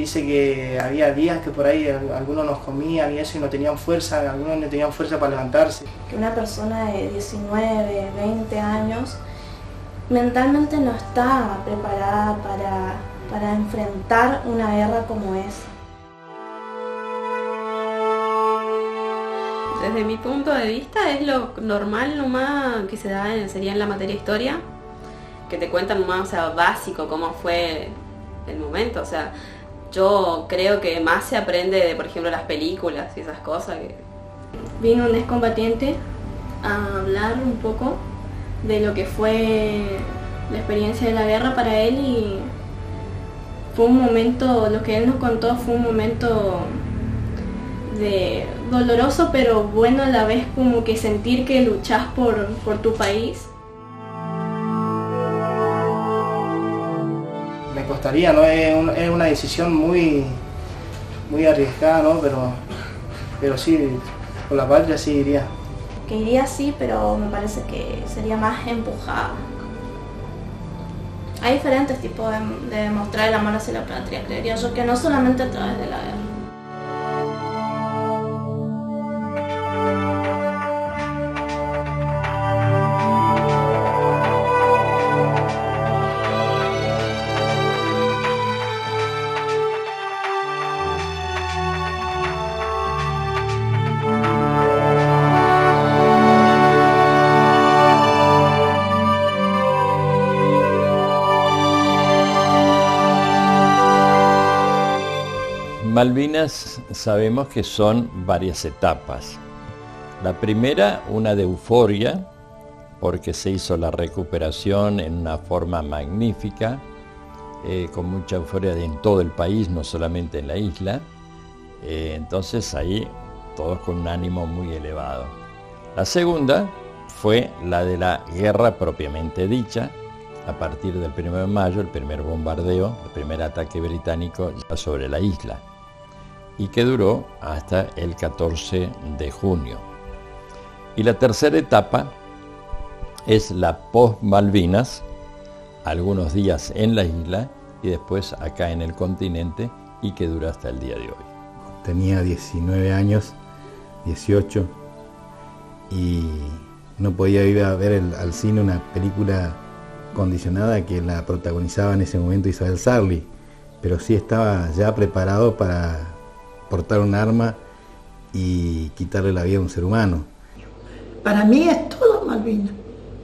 Dice que había días que por ahí algunos nos comían y eso y no tenían fuerza, algunos no tenían fuerza para levantarse. Que una persona de 19, 20 años mentalmente no está preparada para enfrentar una guerra como esa. Desde mi punto de vista es lo normal nomás que se da sería en la materia historia, que te cuentan nomás, o sea, básico cómo fue el momento, o sea, yo creo que más se aprende de, por ejemplo, las películas y esas cosas. Vino un excombatiente a hablar un poco de lo que fue la experiencia de la guerra para él y fue un momento, lo que él nos contó fue un momento doloroso pero bueno a la vez, como que sentir que luchás por tu país. Me costaría, ¿no? Es una decisión muy arriesgada, ¿no? Pero sí, por la patria sí iría. Que iría sí, pero me parece que sería más empujada. Hay diferentes tipos de demostrar el amor hacia la patria, creería yo, que no solamente a través de la guerra. Malvinas sabemos que son varias etapas. La primera, una de euforia, porque se hizo la recuperación en una forma magnífica, con mucha euforia en todo el país, no solamente en la isla. Entonces ahí todos con un ánimo muy elevado. La segunda fue la de la guerra propiamente dicha, a partir del 1 de mayo, el primer bombardeo, el primer ataque británico ya sobre la isla, y que duró hasta el 14 de junio. Y la tercera etapa es la post-Malvinas, algunos días en la isla y después acá en el continente, y que dura hasta el día de hoy. Tenía 19 años, 18, y no podía ir a ver al cine una película condicionada que la protagonizaba en ese momento Isabel Sarli, pero sí estaba ya preparado para portar un arma y quitarle la vida a un ser humano. Para mí es todo Malvinas,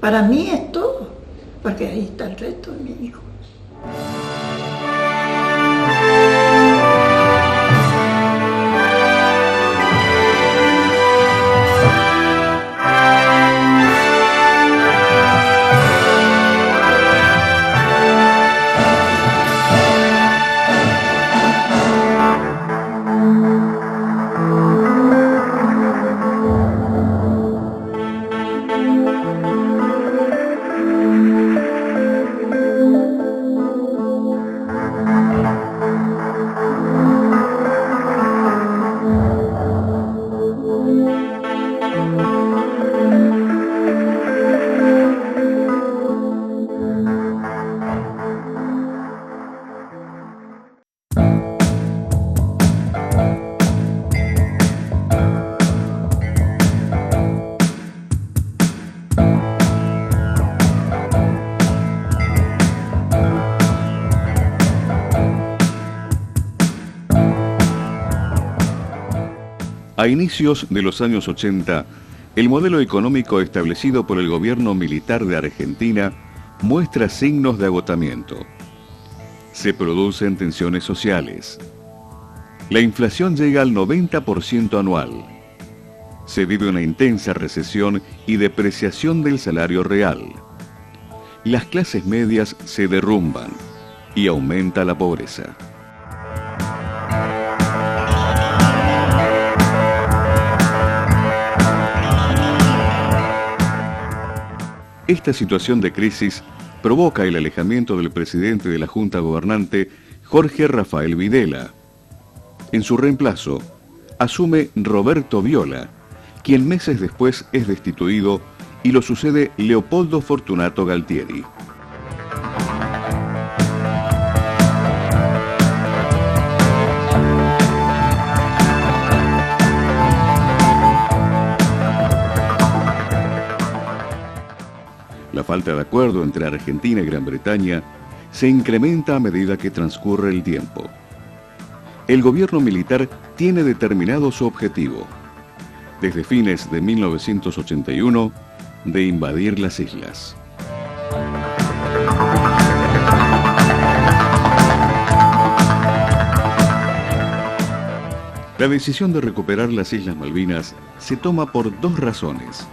para mí es todo, porque ahí está el resto de mi hijo. A inicios de los años 80, el modelo económico establecido por el gobierno militar de Argentina muestra signos de agotamiento. Se producen tensiones sociales. La inflación llega al 90% anual. Se vive una intensa recesión y depreciación del salario real. Las clases medias se derrumban y aumenta la pobreza. Esta situación de crisis provoca el alejamiento del presidente de la Junta Gobernante, Jorge Rafael Videla. En su reemplazo, asume Roberto Viola, quien meses después es destituido, y lo sucede Leopoldo Fortunato falta de acuerdo entre Argentina y Gran Bretaña se incrementa a medida que transcurre el tiempo. El gobierno militar tiene determinado su objetivo, desde fines de 1981, de invadir las islas. La decisión de recuperar las Islas Malvinas se toma por dos razones: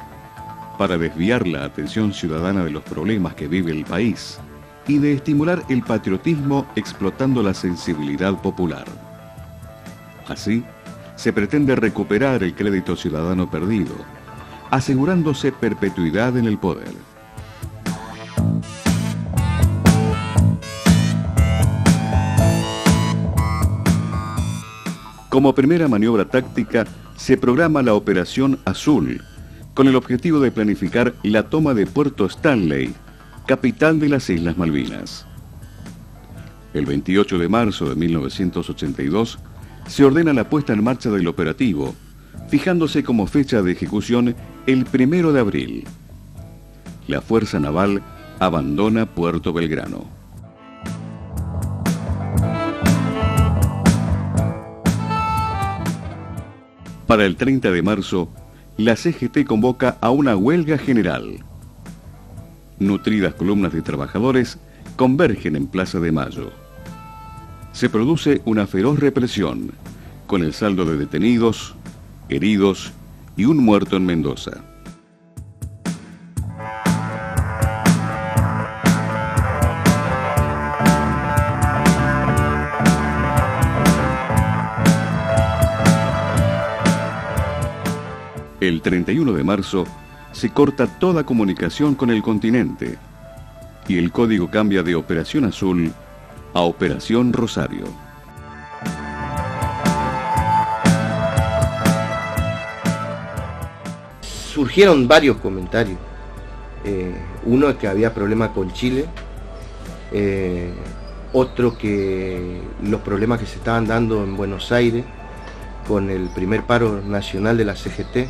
para desviar la atención ciudadana de los problemas que vive el país y de estimular el patriotismo explotando la sensibilidad popular. Así, se pretende recuperar el crédito ciudadano perdido, asegurándose perpetuidad en el poder. Como primera maniobra táctica, se programa la Operación Azul, con el objetivo de planificar la toma de Puerto Stanley, capital de las Islas Malvinas. El 28 de marzo de 1982, se ordena la puesta en marcha del operativo, fijándose como fecha de ejecución el 1 de abril. La Fuerza Naval abandona Puerto Belgrano. Para el 30 de marzo, la CGT convoca a una huelga general. Nutridas columnas de trabajadores convergen en Plaza de Mayo. Se produce una feroz represión, con el saldo de detenidos, heridos y un muerto en Mendoza. El 31 de marzo se corta toda comunicación con el continente y el código cambia de Operación Azul a Operación Rosario. Surgieron varios comentarios. Uno es que había problemas con Chile, otro que los problemas que se estaban dando en Buenos Aires con el primer paro nacional de la CGT,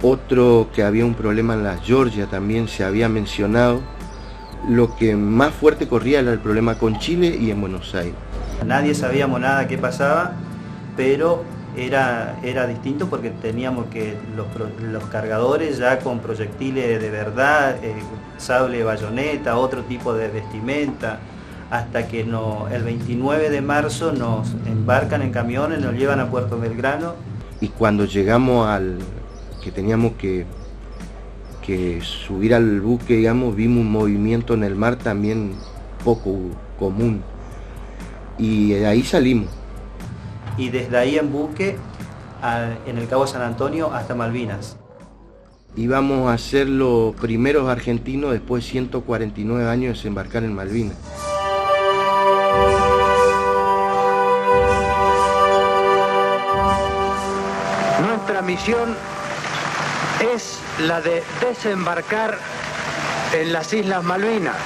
otro que había un problema en la Georgia, también se había mencionado. Lo que más fuerte corría era el problema con Chile y en Buenos Aires. Nadie sabíamos nada qué pasaba, pero era distinto porque teníamos que los cargadores ya con proyectiles de verdad, sable, bayoneta, otro tipo de vestimenta, hasta que el 29 de marzo nos embarcan en camiones, nos llevan a Puerto Belgrano. Y cuando llegamos que teníamos que subir al buque, digamos, vimos un movimiento en el mar también poco común. Y de ahí salimos. Y desde ahí en buque, en el Cabo San Antonio hasta Malvinas. Íbamos a ser los primeros argentinos después de 149 años de desembarcar en Malvinas. Nuestra misión es la de desembarcar en las Islas Malvinas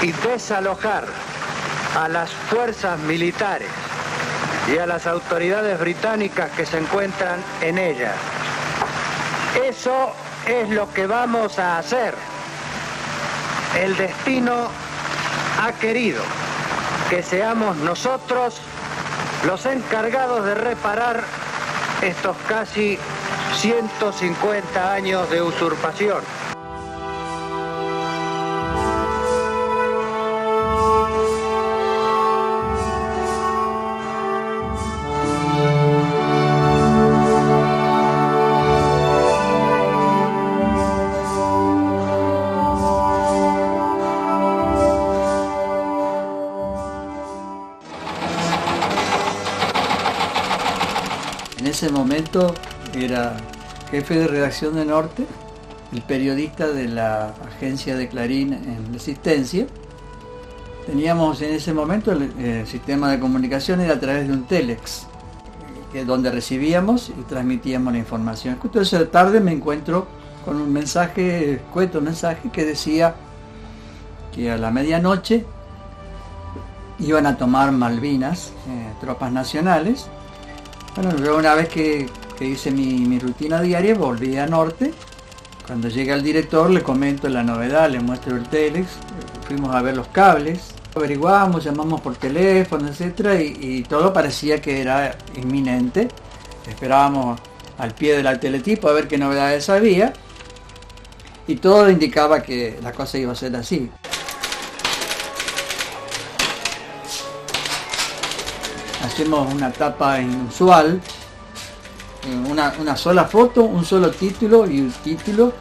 y desalojar a las fuerzas militares y a las autoridades británicas que se encuentran en ellas. Eso es lo que vamos a hacer. El destino ha querido que seamos nosotros los encargados de reparar estos casi 150 años de usurpación. En ese momento era jefe de redacción de Norte, el periodista de la agencia de Clarín en Resistencia. Teníamos en ese momento el sistema de comunicación era a través de un telex, donde recibíamos y transmitíamos la información. Justo esa tarde me encuentro con un mensaje que decía que a la medianoche iban a tomar Malvinas, tropas nacionales. Bueno, yo una vez que hice mi rutina diaria, volví a Norte Cuando llega el director le comento la novedad, le muestro el telex, fuimos a ver los cables, averiguamos, llamamos por teléfono, etcétera, y todo parecía que era inminente. Esperábamos al pie del teletipo a ver qué novedades había, y todo indicaba que la cosa iba a ser así. Hacemos una tapa inusual, una sola foto, un solo título, y un título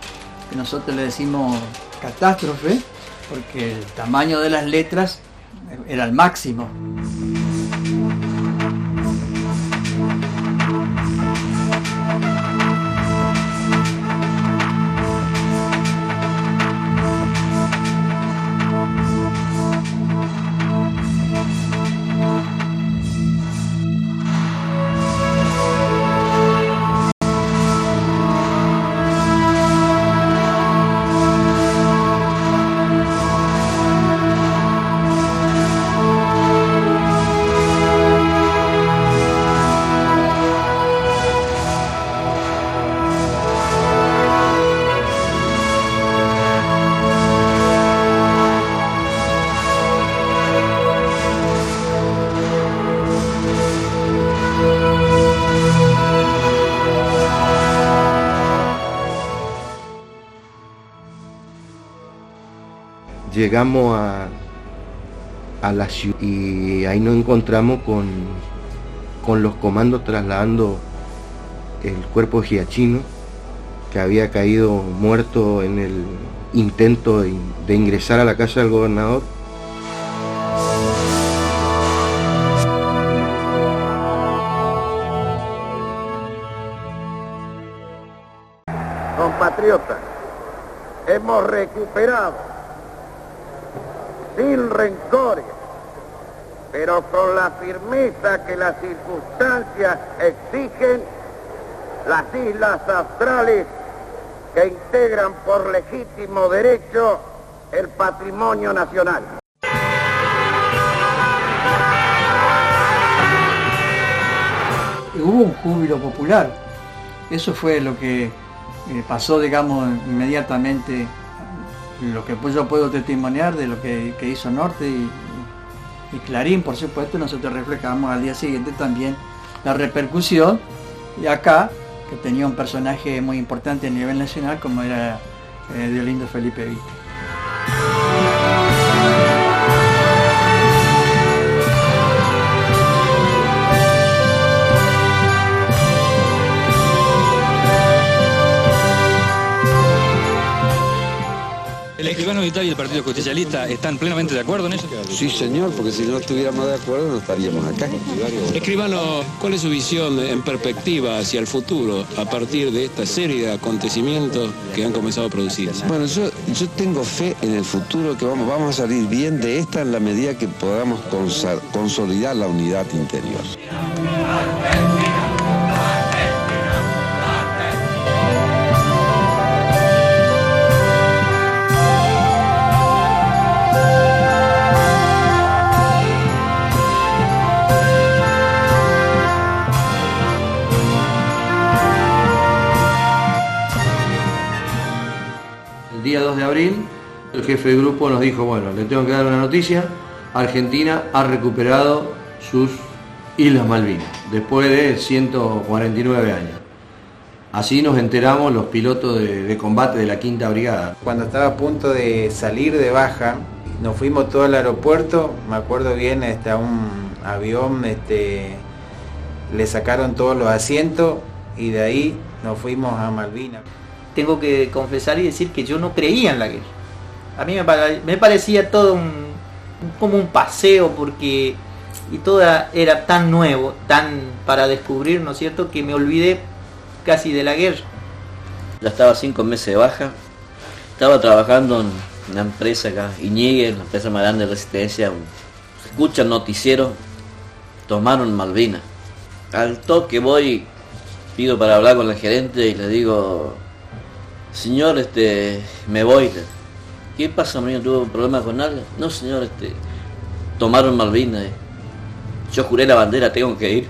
que nosotros le decimos catástrofe, porque el tamaño de las letras era el máximo. Llegamos a la ciudad y ahí nos encontramos con los comandos trasladando el cuerpo de Giachino, que había caído muerto en el intento de ingresar a la casa del gobernador. Compatriotas, hemos recuperado sin rencores, pero con la firmeza que las circunstancias exigen, las islas australes que integran por legítimo derecho el patrimonio nacional. Hubo un júbilo popular, eso fue lo que pasó, digamos, inmediatamente. Lo que yo puedo testimoniar de lo que hizo Norte y Clarín, por supuesto, nosotros reflejamos al día siguiente también la repercusión, y acá, que tenía un personaje muy importante a nivel nacional como era Diolindo Felipe Vite. ¿El escribano Vitale y el Partido Justicialista están plenamente de acuerdo en eso? Sí, señor, porque si no estuviéramos de acuerdo no estaríamos acá. Escribano, ¿cuál es su visión en perspectiva hacia el futuro a partir de esta serie de acontecimientos que han comenzado a producirse? Bueno, yo tengo fe en el futuro, que vamos a salir bien de esta en la medida que podamos consolidar la unidad interior. El día 2 de abril, el jefe de grupo nos dijo, bueno, le tengo que dar una noticia, Argentina ha recuperado sus Islas Malvinas, después de 149 años. Así nos enteramos los pilotos de combate de la 5ª Brigada. Cuando estaba a punto de salir de baja, nos fuimos todo al aeropuerto, me acuerdo bien, a un avión, le sacaron todos los asientos y de ahí nos fuimos a Malvinas. Tengo que confesar y decir que yo no creía en la guerra. A mí me parecía todo como un paseo, porque y todo era tan nuevo, tan para descubrir, ¿no es cierto?, que me olvidé casi de la guerra. Ya estaba 5 meses de baja, estaba trabajando en una empresa acá, Iñigue, la empresa más grande de resistencia. Se escucha el noticiero, tomaron Malvinas. Al toque voy, pido para hablar con el gerente y le digo, señor, me voy. ¿Qué pasa, amigo? ¿Tuvo un problema con alguien? No, señor, tomaron Malvinas. Yo juré la bandera, tengo que ir.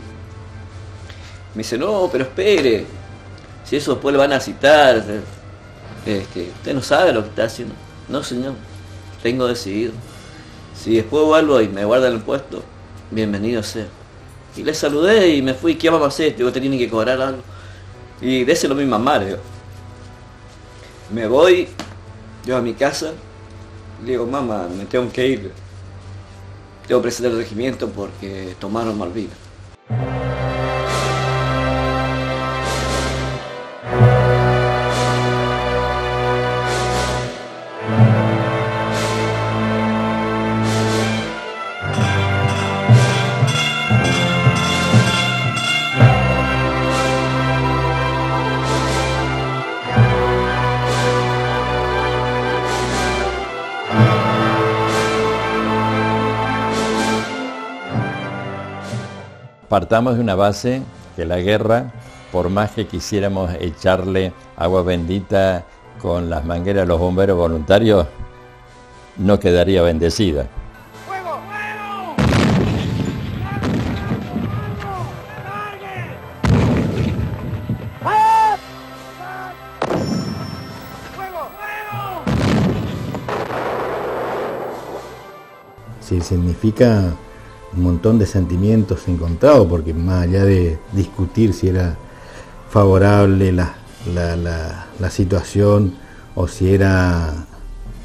Me dice, no, pero espere, si eso después le van a citar. usted no sabe lo que está haciendo. No, señor, tengo decidido. Si después vuelvo y me guardan el puesto, bienvenido sea. Y le saludé y me fui. ¿Qué vamos a hacer? Digo, te tienen que cobrar algo. Y déselo a mi mamá, le digo. Me voy, yo a mi casa, le digo, mamá, me tengo que ir. Tengo que presentar el regimiento porque tomaron Malvinas. Partamos de una base que la guerra, por más que quisiéramos echarle agua bendita con las mangueras de los bomberos voluntarios, no quedaría bendecida. Sí, significa un montón de sentimientos encontrados, porque más allá de discutir si era favorable la situación o si era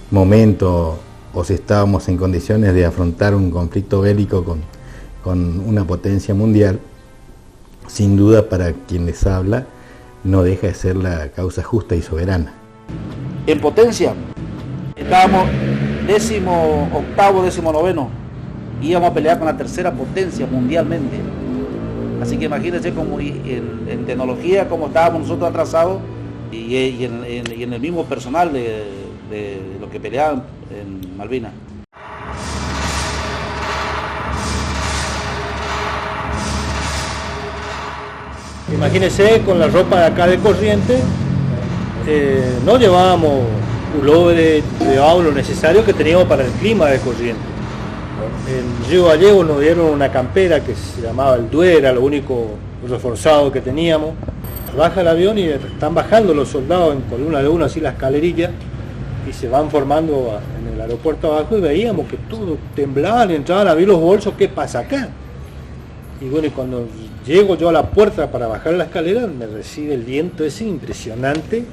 momento o si estábamos en condiciones de afrontar un conflicto bélico con una potencia mundial, sin duda para quien les habla no deja de ser la causa justa y soberana. En potencia estábamos 18º, 19º, íbamos a pelear con la tercera potencia mundialmente. Así que imagínense como en tecnología como estábamos nosotros atrasados y en el mismo personal de los que peleaban en Malvinas. Imagínense, con la ropa de acá de Corrientes, no llevábamos pullover, llevábamos lo necesario que teníamos para el clima de Corrientes. En Río Gallego nos dieron una campera que se llamaba el Due, era lo único reforzado que teníamos. Baja el avión y están bajando los soldados en columna de uno, así la escalerilla, y se van formando en el aeropuerto abajo y veíamos que todos temblaban, entraban a abrir los bolsos, ¿qué pasa acá? Y bueno, y cuando llego yo a la puerta para bajar la escalera, me recibe el viento ese impresionante.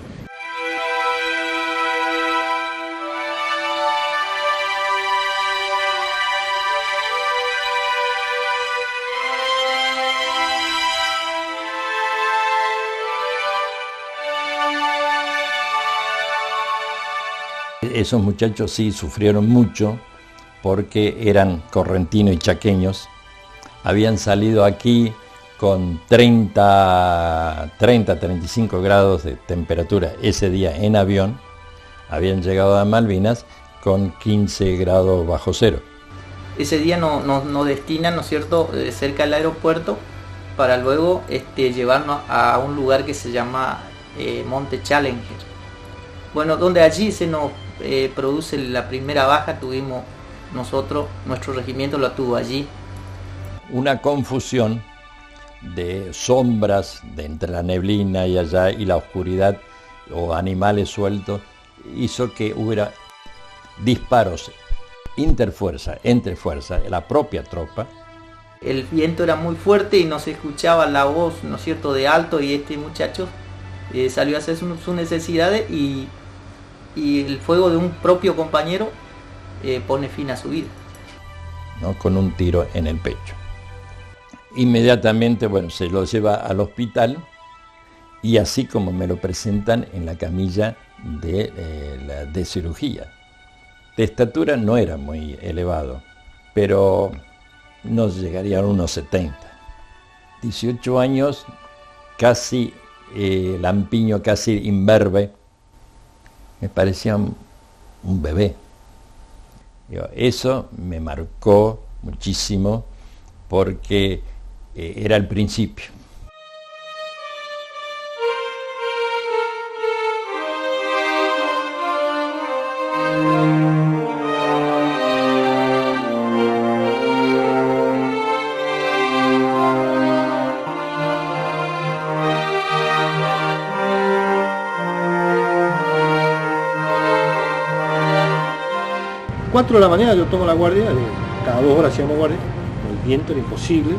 Esos muchachos sí sufrieron mucho porque eran correntinos y chaqueños. Habían salido aquí con 35 grados de temperatura ese día en avión. Habían llegado a Malvinas con 15 grados bajo cero. Ese día nos destinan, ¿no es cierto?, cerca del aeropuerto para luego llevarnos a un lugar que se llama Monte Challenger. Bueno, donde allí se nos produce la primera baja, tuvimos nosotros, nuestro regimiento lo tuvo allí. Una confusión de sombras de entre la neblina y allá y la oscuridad o animales sueltos hizo que hubiera disparos interfuerza, entre fuerza, la propia tropa. El viento era muy fuerte y no se escuchaba la voz, ¿no es cierto?, de alto, y este muchacho salió a hacer sus necesidades y el fuego de un propio compañero pone fin a su vida, ¿no?, con un tiro en el pecho. Inmediatamente, bueno, se lo lleva al hospital y así como me lo presentan en la camilla de cirugía. De estatura no era muy elevado, pero no llegaría a unos 70. 18 años, casi lampiño, casi imberbe. Me parecía un bebé. Eso me marcó muchísimo porque era el principio. 4 de la mañana yo tomo la guardia, cada 2 horas hacíamos guardia, con el viento era imposible.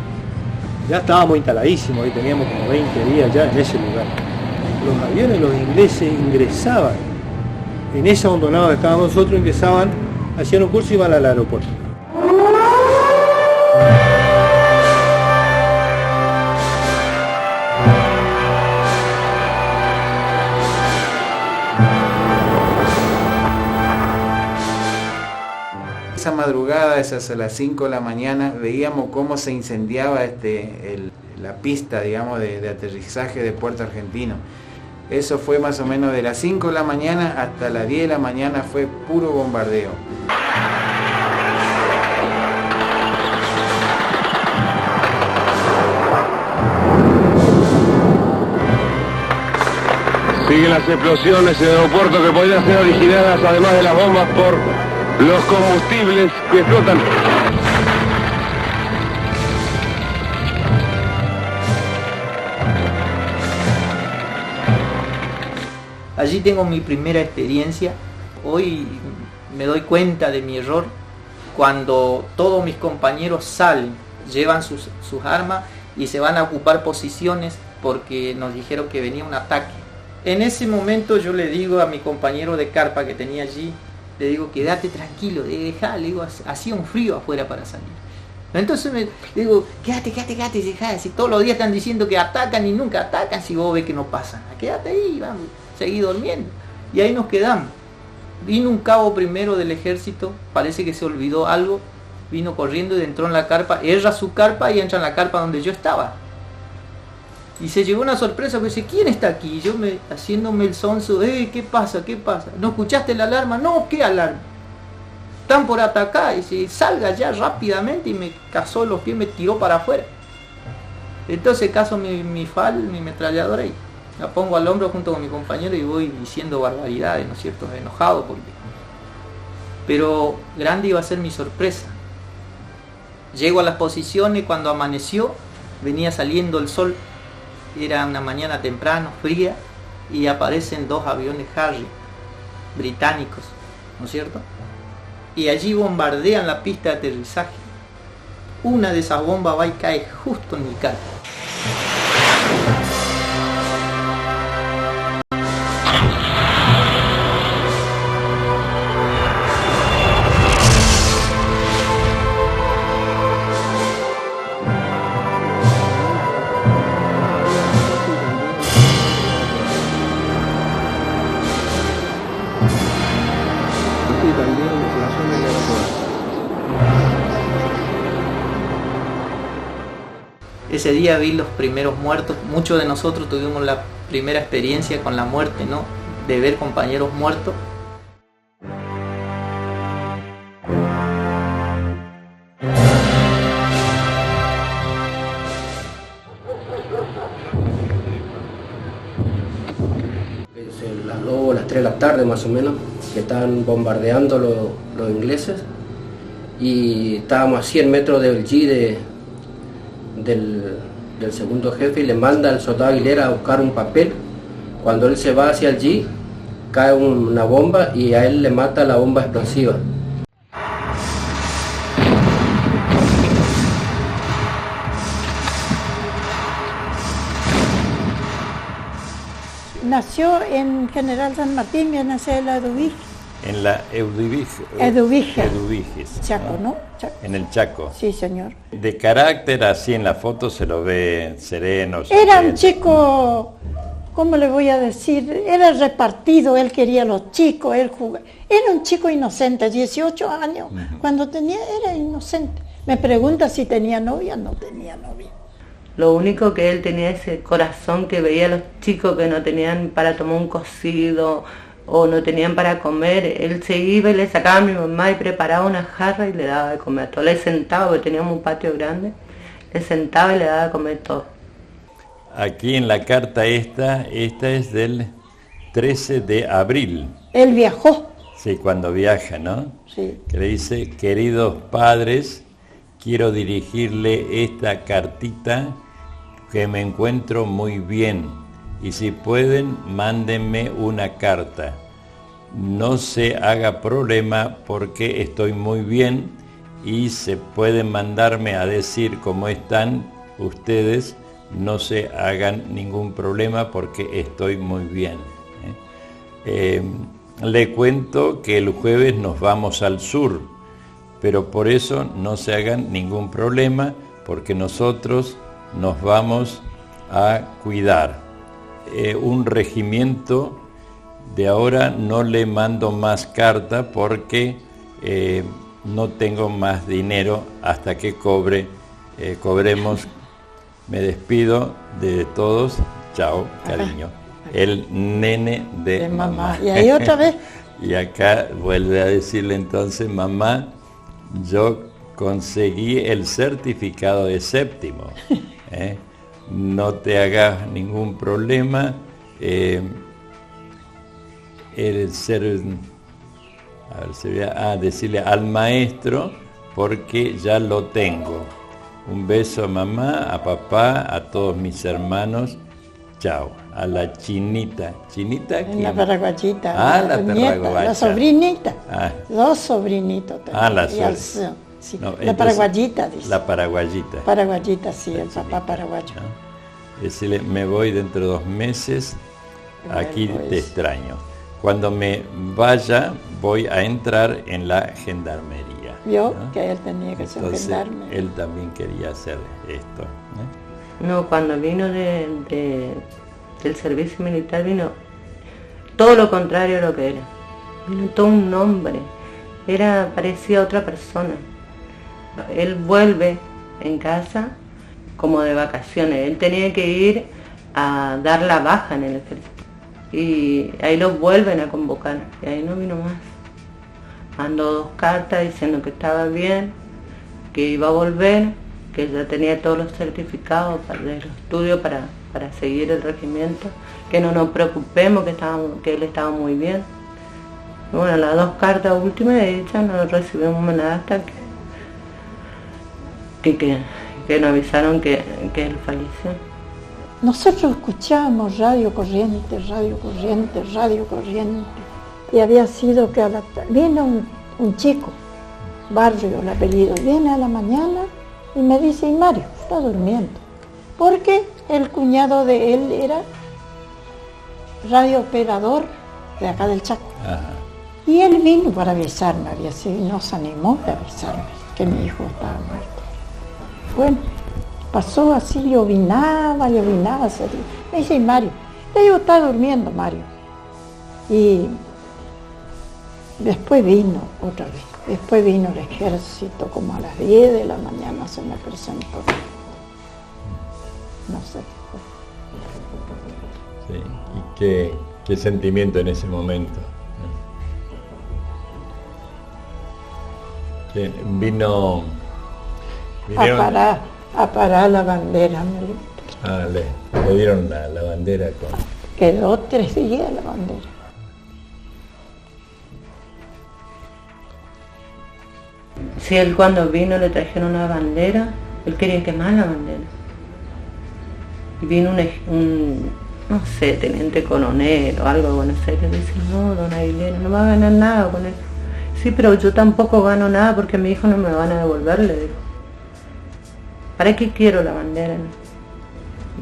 Ya estábamos instaladísimos, ahí teníamos como 20 días ya en ese lugar. Los aviones, los ingleses ingresaban, en esa hondonada que estábamos nosotros, ingresaban, hacían un curso y iban al aeropuerto. Esa madrugada, esas a las 5 de la mañana, veíamos cómo se incendiaba la pista, digamos, de aterrizaje de Puerto Argentino. Eso fue más o menos de las 5 de la mañana hasta las 10 de la mañana, fue puro bombardeo. Siguen las explosiones en el aeropuerto que podrían ser originadas, además de las bombas, por los combustibles que explotan. Allí tengo mi primera experiencia. Hoy me doy cuenta de mi error cuando todos mis compañeros salen, llevan sus armas y se van a ocupar posiciones porque nos dijeron que venía un ataque. En ese momento yo le digo a mi compañero de carpa que tenía allí, le digo, quédate tranquilo, dejá, le digo, hacía un frío afuera para salir. Entonces le digo, quédate, dejá, si todos los días están diciendo que atacan y nunca atacan, si vos ves que no pasa nada, quédate ahí, vamos, seguí durmiendo. Y ahí nos quedamos. Vino un cabo primero del ejército, parece que se olvidó algo, vino corriendo y entró en la carpa, erra su carpa y entra en la carpa donde yo estaba. Y se llevó una sorpresa, porque dice, ¿quién está aquí? Y yo haciéndome el sonso, ¿qué pasa? ¿No escuchaste la alarma? No, ¿qué alarma? Están por atacar. Y dice, salga ya rápidamente, y me cazó los pies, me tiró para afuera. Entonces cazo mi FAL, mi ametralladora, y la pongo al hombro junto con mi compañero y voy diciendo barbaridades, ¿no es cierto? Enojado porque... Pero grande iba a ser mi sorpresa. Llego a las posiciones, cuando amaneció, venía saliendo el sol. Era una mañana temprano, fría, y aparecen 2 aviones Harry británicos, ¿no es cierto? Y allí bombardean la pista de aterrizaje. Una de esas bombas va y cae justo en mi cara. Ese día vi los primeros muertos. Muchos de nosotros tuvimos la primera experiencia con la muerte, ¿no? De ver compañeros muertos. Las 3 de la tarde más o menos, que estaban bombardeando los ingleses, y estábamos a 100 metros del G del segundo jefe, y le manda al soldado Aguilera a buscar un papel. Cuando él se va hacia el G, cae una bomba y a él le mata la bomba explosiva. Nació en General San Martín, viene a ser la Eduvige. En la Eduvige. Chaco, ¿no? Chaco. En el Chaco. Sí, señor. De carácter, así en la foto se lo ve sereno. Era un chico, ¿cómo le voy a decir? Era repartido, él quería a los chicos, él jugaba. Era un chico inocente, 18 años. Cuando era inocente. Me pregunta si tenía novia, no tenía novia. Lo único que él tenía ese corazón que veía a los chicos que no tenían para tomar un cocido o no tenían para comer, él se iba y le sacaba a mi mamá y preparaba una jarra y le daba de comer todo. Le sentaba, porque teníamos un patio grande, le sentaba y le daba de comer todo. Aquí en la carta esta es del 13 de abril. Él viajó. Sí, cuando viaja, ¿no? Sí. Que le dice, queridos padres, quiero dirigirle esta cartita que me encuentro muy bien. Y si pueden, mándenme una carta. no se haga problema porque estoy muy bien y se pueden mandarme a decir cómo están ustedes, no se hagan ningún problema porque estoy muy bien. Le cuento que el jueves nos vamos al sur, pero por eso no se hagan ningún problema porque nosotros nos vamos a cuidar. Un regimiento de ahora no le mando más carta porque no tengo más dinero hasta que cobremos. Me despido de todos. Chao, cariño. El nene de mamá. Y ahí otra vez. Y acá vuelve a decirle entonces, mamá, yo conseguí el certificado de séptimo. No te hagas ningún problema. Decirle al maestro porque ya lo tengo. Un beso a mamá, a papá, a todos mis hermanos. Chao. A la chinita. ¿Chinita quién? La paraguayita. La paraguaya. La sobrinita. Dos sobrinitos. La paraguayita, dice. La paraguayita. Paraguayita, sí, el papá paraguayo. Decirle, me voy dentro de 2 meses, aquí te extraño. Cuando me vaya, voy a entrar en la gendarmería. Vio que él tenía que ser gendarme. Él también quería hacer esto. No, cuando vino del servicio militar vino todo lo contrario a lo que era. Vino todo un hombre, parecía otra persona. Él vuelve en casa como de vacaciones, él tenía que ir a dar la baja en el ejército y ahí lo vuelven a convocar y ahí no vino más. Mandó 2 cartas diciendo que estaba bien, que iba a volver, que ya tenía todos los certificados de los estudios para seguir el regimiento, que no nos preocupemos, que él estaba muy bien. Bueno, las 2 cartas últimas hechas no recibimos nada hasta que nos avisaron que él falleció. Nosotros escuchábamos radio corriente, y había sido que vino un chico, Barrio el apellido, viene a la mañana y me dice, y Mario, está durmiendo, porque el cuñado de él era radiooperador de acá del Chaco. Ajá. Y él vino para avisarme, nos animó a avisarme que mi hijo estaba muerto. Bueno, pasó así, llovinaba, me dice, y Mario, le digo, está durmiendo Mario. Y después vino otra vez, después vino el ejército como a las 10 de la mañana se me presentó. No sé qué fue. Sí, ¿y qué sentimiento en ese momento? Vinieron a parar la bandera. Le dieron la bandera con... Quedó 3 días la bandera. Si él cuando vino le trajeron una bandera, él quería quemar la bandera. Y vino un no sé, teniente coronel o algo de Buenos Aires, dice, no, don Aguilera, no va a ganar nada con eso. Sí, pero yo tampoco gano nada porque a mi hijo no me van a devolver, le dijo. ¿Para qué quiero la bandera?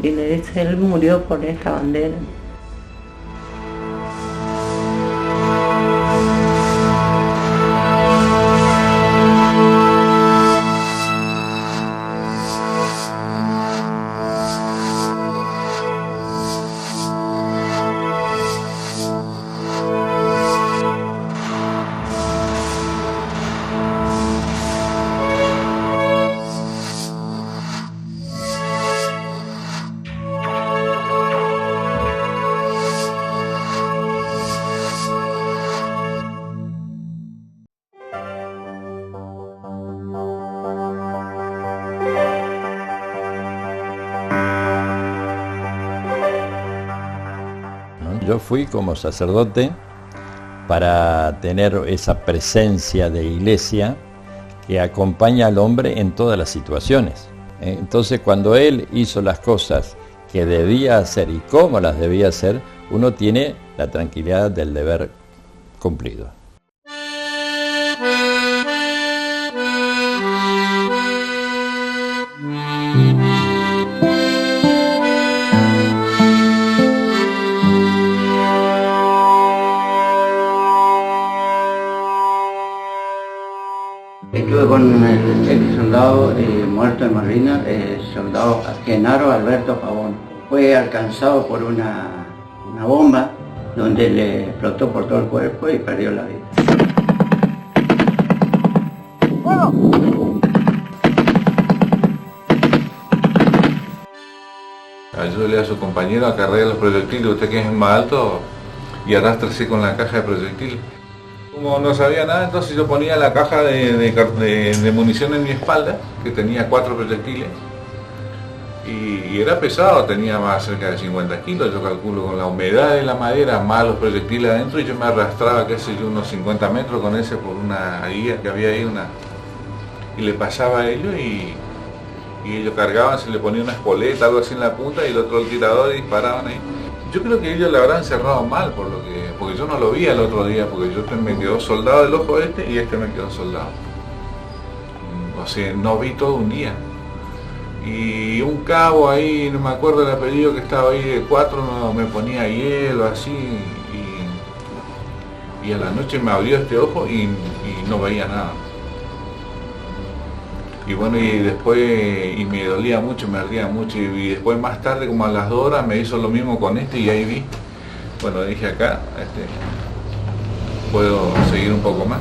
Y le dice, él murió por esta bandera. Yo fui como sacerdote para tener esa presencia de iglesia que acompaña al hombre en todas las situaciones. Entonces, cuando él hizo las cosas que debía hacer y cómo las debía hacer, uno tiene la tranquilidad del deber cumplido. Estuve con el ex soldado muerto en Malvinas, el soldado Genaro Alberto Pavón. Fue alcanzado por una bomba donde le explotó por todo el cuerpo y perdió la vida. Ayúdele a su compañero a cargar los proyectiles, usted que es más alto, y arrástrese con la caja de proyectiles. Como no sabía nada, entonces yo ponía la caja de munición en mi espalda, que tenía 4 proyectiles, y era pesado, tenía más cerca de 50 kilos, yo calculo, con la humedad de la madera, más los proyectiles adentro, y yo me arrastraba, qué sé yo, unos 50 metros con ese por una guía que había ahí, y le pasaba a ellos, y ellos cargaban, se le ponía una espoleta, algo así en la punta, y el otro el tirador, y disparaban ahí. Yo creo que ellos le habrán cerrado mal, porque yo no lo vi el otro día, porque me quedó soldado el ojo y este me quedó soldado. O sea, no vi todo un día. Y un cabo ahí, no me acuerdo el apellido, que estaba ahí de 4, me ponía hielo así, y a la noche me abrió este ojo y no veía nada. Y bueno, y después, y me dolía mucho, me ardía mucho, y después más tarde, como a las 2 horas, me hizo lo mismo con este, y ahí vi. Bueno, dije acá, puedo seguir un poco más.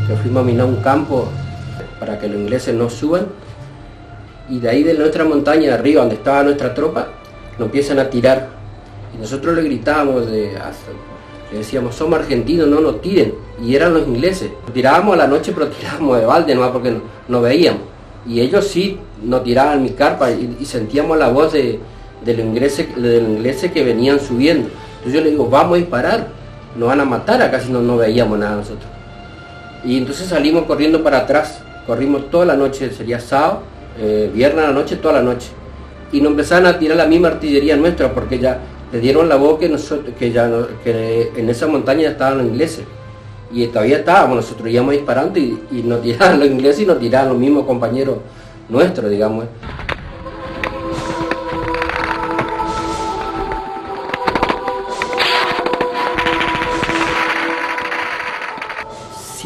Que fuimos a minar un campo para que los ingleses no suban, y de ahí de nuestra montaña de arriba donde estaba nuestra tropa nos empiezan a tirar, y nosotros le gritábamos, le decíamos, somos argentinos, no nos tiren, y eran los ingleses. Tirábamos a la noche, pero tirábamos de balde nomás porque no veíamos, y ellos sí nos tiraban mi carpa, y sentíamos la voz de los ingleses que venían subiendo. Entonces yo le digo, vamos a disparar, nos van a matar acá si no veíamos nada nosotros. Y entonces salimos corriendo para atrás, corrimos toda la noche, sería sábado, viernes a la noche, toda la noche. Y nos empezaron a tirar la misma artillería nuestra, porque ya le dieron la voz que en esa montaña ya estaban los ingleses. Y todavía estábamos, nosotros íbamos disparando y nos tiraban los ingleses y nos tiraban los mismos compañeros nuestros, digamos.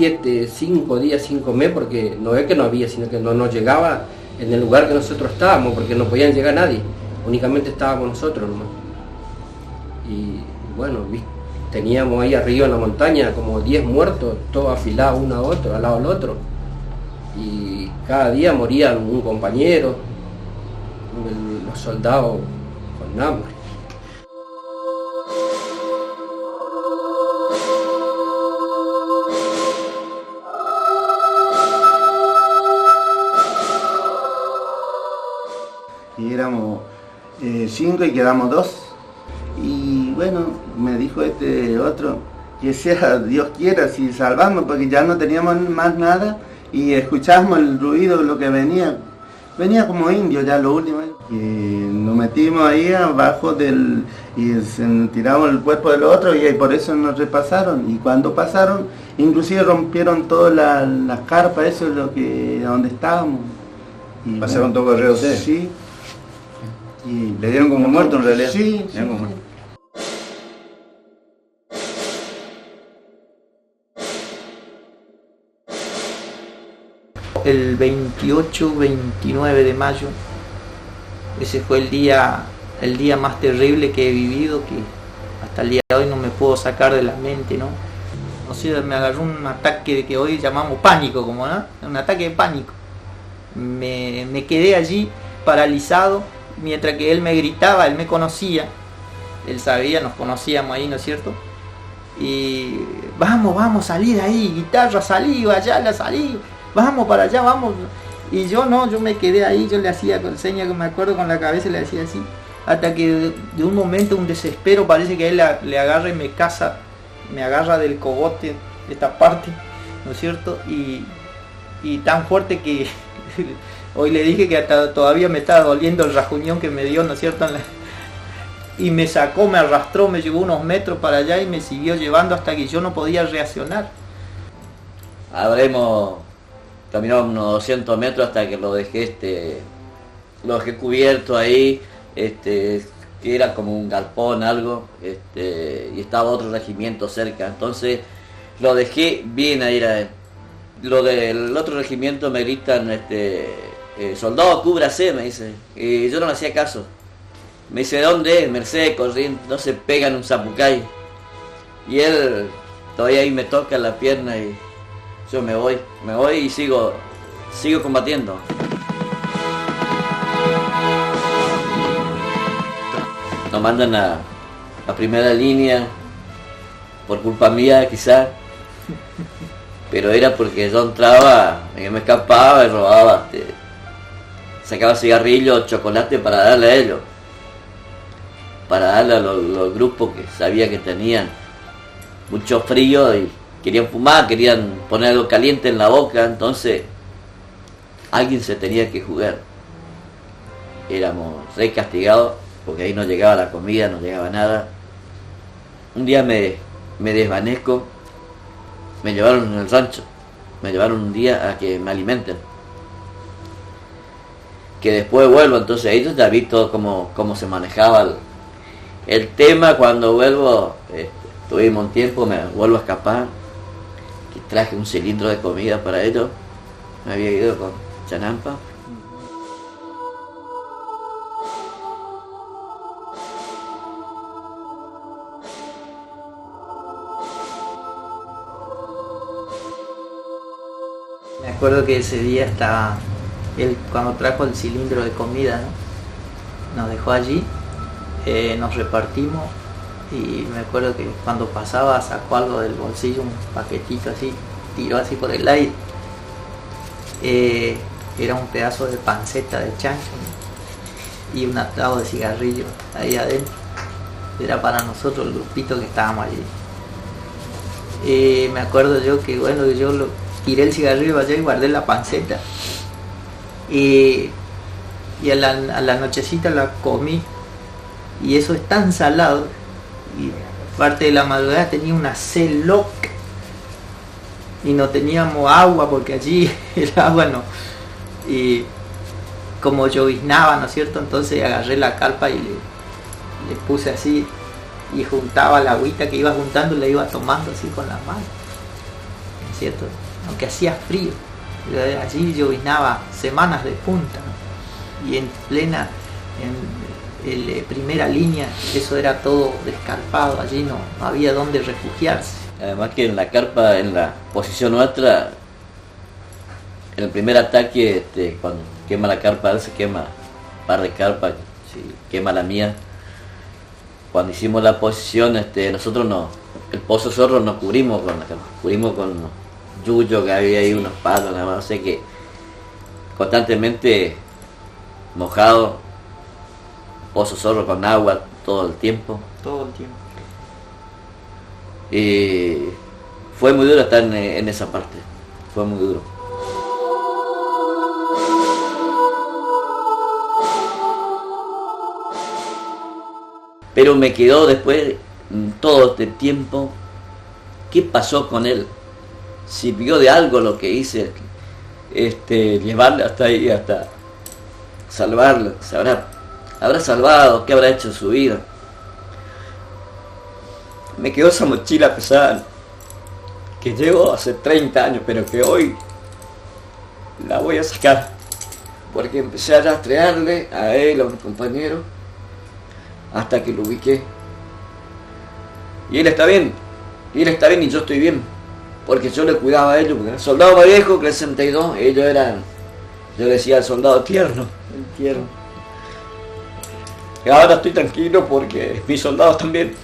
5 días sin comer, porque no es que no había, sino que no nos llegaba en el lugar que nosotros estábamos, porque no podían llegar nadie, únicamente estábamos nosotros nomás. Y bueno, teníamos ahí arriba en la montaña como 10 muertos, todos afilados uno a otro, al lado del otro, y cada día morían un compañero, los soldados con hambre. Y éramos 5 y quedamos 2. Y bueno, me dijo este otro, que sea Dios quiera si salvamos, porque ya no teníamos más nada y escuchábamos el ruido, lo que venía como indio ya lo último. Y nos metimos ahí abajo y tiramos el cuerpo del otro, y por eso nos repasaron. Y cuando pasaron, inclusive rompieron todas las carpas, eso es donde estábamos. Y ¿pasaron todo correo ustedes? Sí. Y le dieron como muerto en realidad. Sí. El 28-29 de mayo, ese fue el día más terrible que he vivido, que hasta el día de hoy no me puedo sacar de la mente, ¿no? O sea, me agarró un ataque que hoy llamamos pánico, como, ¿no? Un ataque de pánico. Me quedé allí paralizado, mientras que él me gritaba, él me conocía, él sabía, nos conocíamos ahí, ¿no es cierto? Y vamos, salí de ahí, guitarra, salí, allá, salí, vamos para allá, vamos. Y yo me quedé ahí, yo le hacía con señas, que me acuerdo, con la cabeza le hacía así, hasta que de un momento, un desespero, parece que él le agarra y me caza me agarra del cogote, esta parte, ¿no es cierto? Y tan fuerte que hoy le dije que hasta todavía me estaba doliendo el rajuñón que me dio, ¿no es cierto? Y me sacó, me arrastró, me llevó unos metros para allá y me siguió llevando hasta que yo no podía reaccionar. Habremos caminado unos 200 metros hasta que lo dejé cubierto ahí, que era como un galpón, algo, y estaba otro regimiento cerca, entonces lo dejé bien ahí a él. Lo del otro regimiento me gritan, soldado, cúbrase, me dice, y yo no le hacía caso. Me dice, ¿dónde es? Mercedes, Corrientes, no se pegan un zapucay. Y él todavía ahí me toca la pierna y yo me voy y sigo combatiendo. Nos mandan a primera línea por culpa mía quizás, pero era porque yo entraba, yo me escapaba y robaba, sacaba cigarrillos, chocolate para darle a ellos, para darle a los grupos que sabía que tenían mucho frío y querían fumar, querían poner algo caliente en la boca, entonces alguien se tenía que jugar. Éramos re castigados porque ahí no llegaba la comida, no llegaba nada. Un día me desvanezco, me llevaron en el rancho, me llevaron un día a que me alimenten. Que después vuelvo, entonces ahí yo ya vi todo cómo se manejaba el tema. Cuando vuelvo, tuvimos un tiempo, me vuelvo a escapar, que traje un cilindro de comida para ellos, me había ido con Chanampa. Me acuerdo que ese día estaba él, cuando trajo el cilindro de comida, ¿no? Nos dejó allí, nos repartimos y me acuerdo que cuando pasaba sacó algo del bolsillo, un paquetito así, tiró así por el aire. Era un pedazo de panceta de chancho, ¿no? Y un atado de cigarrillo ahí adentro. Era para nosotros, el grupito que estábamos allí. Me acuerdo yo que bueno, yo tiré el cigarrillo allá y guardé la panceta. Y a la nochecita la comí. Y eso es tan salado. Y parte de la madrugada tenía una sed loca. Y no teníamos agua porque allí el agua no. Y como lloviznaba, ¿no es cierto? Entonces agarré la carpa y le puse así. Y juntaba la agüita que iba juntando, la iba tomando así con las manos. ¿No es cierto? Aunque hacía frío. Allí lloviznaba semanas de punta, ¿no? Y en plena, en primera línea, eso era todo descarpado, allí no había dónde refugiarse. Además que en la carpa, en la posición nuestra, en el primer ataque, cuando quema la carpa, él se quema un par de carpas, quema la mía. Cuando hicimos la posición, nosotros no, el pozo zorro no cubrimos con la carpa, cubrimos con yuyo que había ahí, unos palos, nada más, o sea que constantemente mojado, pozo zorro con agua todo el tiempo. Todo el tiempo. Y fue muy duro estar en esa parte, fue muy duro. Pero me quedó después todo este tiempo, ¿qué pasó con él? Sirvió de algo lo que hice, llevarle hasta ahí, hasta salvarlo, se habrá salvado, ¿qué habrá hecho en su vida? Me quedó esa mochila pesada que llevo hace 30 años, pero que hoy la voy a sacar, porque empecé a rastrearle a él, a un compañero, hasta que lo ubiqué. Y él está bien, y yo estoy bien, porque yo le cuidaba a ellos, porque era el soldado más viejo, que el 62, ellos eran, yo decía, el soldado tierno, el tierno. Y ahora estoy tranquilo porque mis soldados también.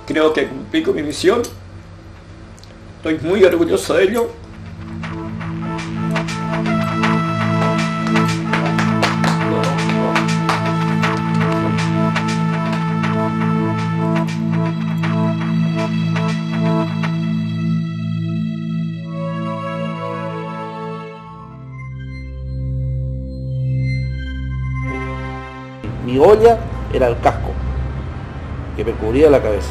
Creo que cumplí con mi misión. Estoy muy orgulloso de ello. olla era el casco que me cubría la cabeza.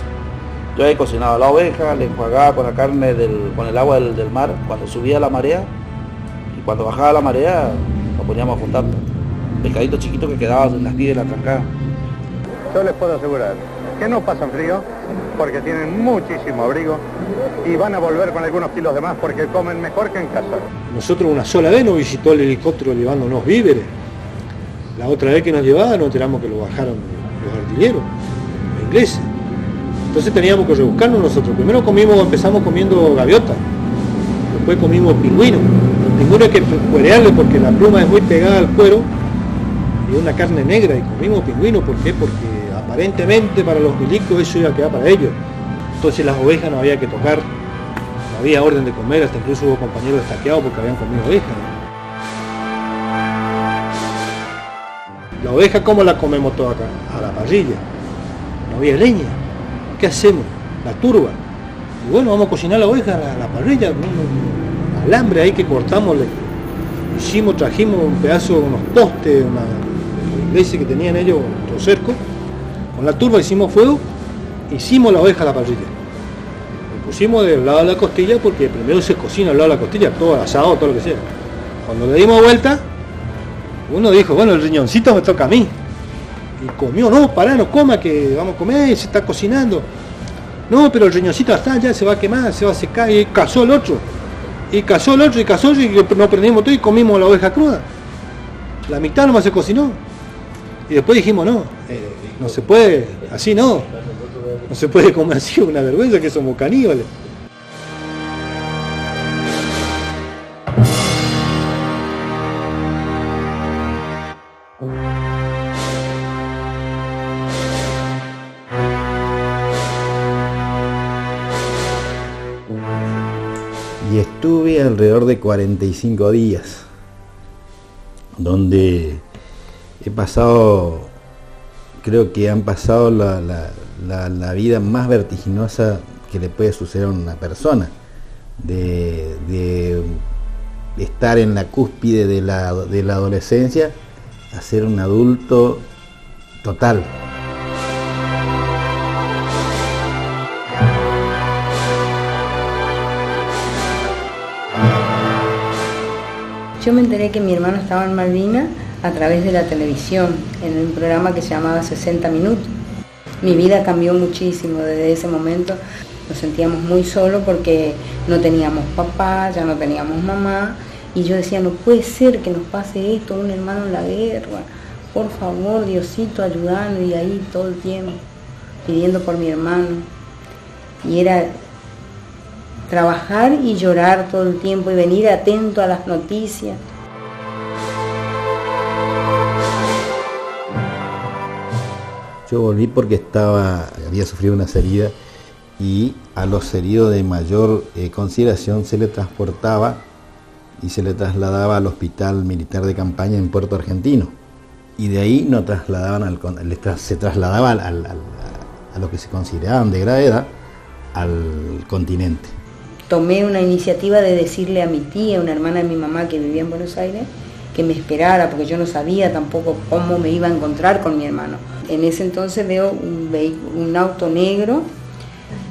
Yo ahí cocinaba la oveja, le enjuagaba con la carne con el agua del mar cuando subía la marea, y cuando bajaba la marea nos poníamos a juntar pescaditos chiquitos que quedaban en las tiras de la trancada. Yo les puedo asegurar que no pasan frío porque tienen muchísimo abrigo y van a volver con algunos kilos de más porque comen mejor que en casa. Nosotros una sola vez nos visitó el helicóptero llevándonos víveres. La otra vez que nos llevaba nos enteramos que lo bajaron los artilleros, los ingleses. Entonces teníamos que rebuscarnos nosotros. Primero empezamos comiendo gaviota, después comimos pingüino. El pingüino hay que cuerearle porque la pluma es muy pegada al cuero y es una carne negra, y comimos pingüino. ¿Por qué? Porque aparentemente para los milicos eso iba a quedar para ellos. Entonces las ovejas no había que tocar, no había orden de comer, hasta incluso hubo compañeros destaqueados porque habían comido ovejas. La oveja, ¿cómo la comemos toda acá? A la parrilla. No había leña. ¿Qué hacemos? La turba. Y bueno, vamos a cocinar la oveja a la parrilla, un alambre ahí que cortamos, trajimos un pedazo, unos postes, una iglesia que tenían ellos, otro cerco. Con la turba hicimos fuego, hicimos la oveja a la parrilla. Le pusimos del lado de la costilla porque primero se cocina al lado de la costilla, todo asado, todo lo que sea. Cuando le dimos vuelta, uno dijo, bueno, el riñoncito me toca a mí. Y comió, no, pará, no coma, que vamos a comer, se está cocinando. No, pero el riñoncito está, ya se va a quemar, se va a secar, y cazó el otro. Y cazó el otro, y nos prendimos todo y comimos la oveja cruda. La mitad nomás se cocinó. Y después dijimos, no se puede, así no se puede comer así, una vergüenza que somos caníbales. Y estuve alrededor de 45 días, donde he pasado, creo que han pasado la vida más vertiginosa que le puede suceder a una persona, de estar en la cúspide de la adolescencia a ser un adulto total. Yo me enteré que mi hermano estaba en Malvinas a través de la televisión, en un programa que se llamaba 60 Minutos. Mi vida cambió muchísimo desde ese momento. Nos sentíamos muy solos porque no teníamos papá, ya no teníamos mamá. Y yo decía, no puede ser que nos pase esto, un hermano en la guerra. Por favor, Diosito, ayudando. Y ahí todo el tiempo, pidiendo por mi hermano. Y era trabajar y llorar todo el tiempo y venir atento a las noticias. Yo volví porque había sufrido unas heridas y a los heridos de mayor consideración se le transportaba y se le trasladaba al hospital militar de campaña en Puerto Argentino. Y de ahí se trasladaba a lo que se consideraban de gravedad al continente. Tomé una iniciativa de decirle a mi tía, una hermana de mi mamá que vivía en Buenos Aires, que me esperara, porque yo no sabía tampoco cómo me iba a encontrar con mi hermano. En ese entonces veo un auto negro,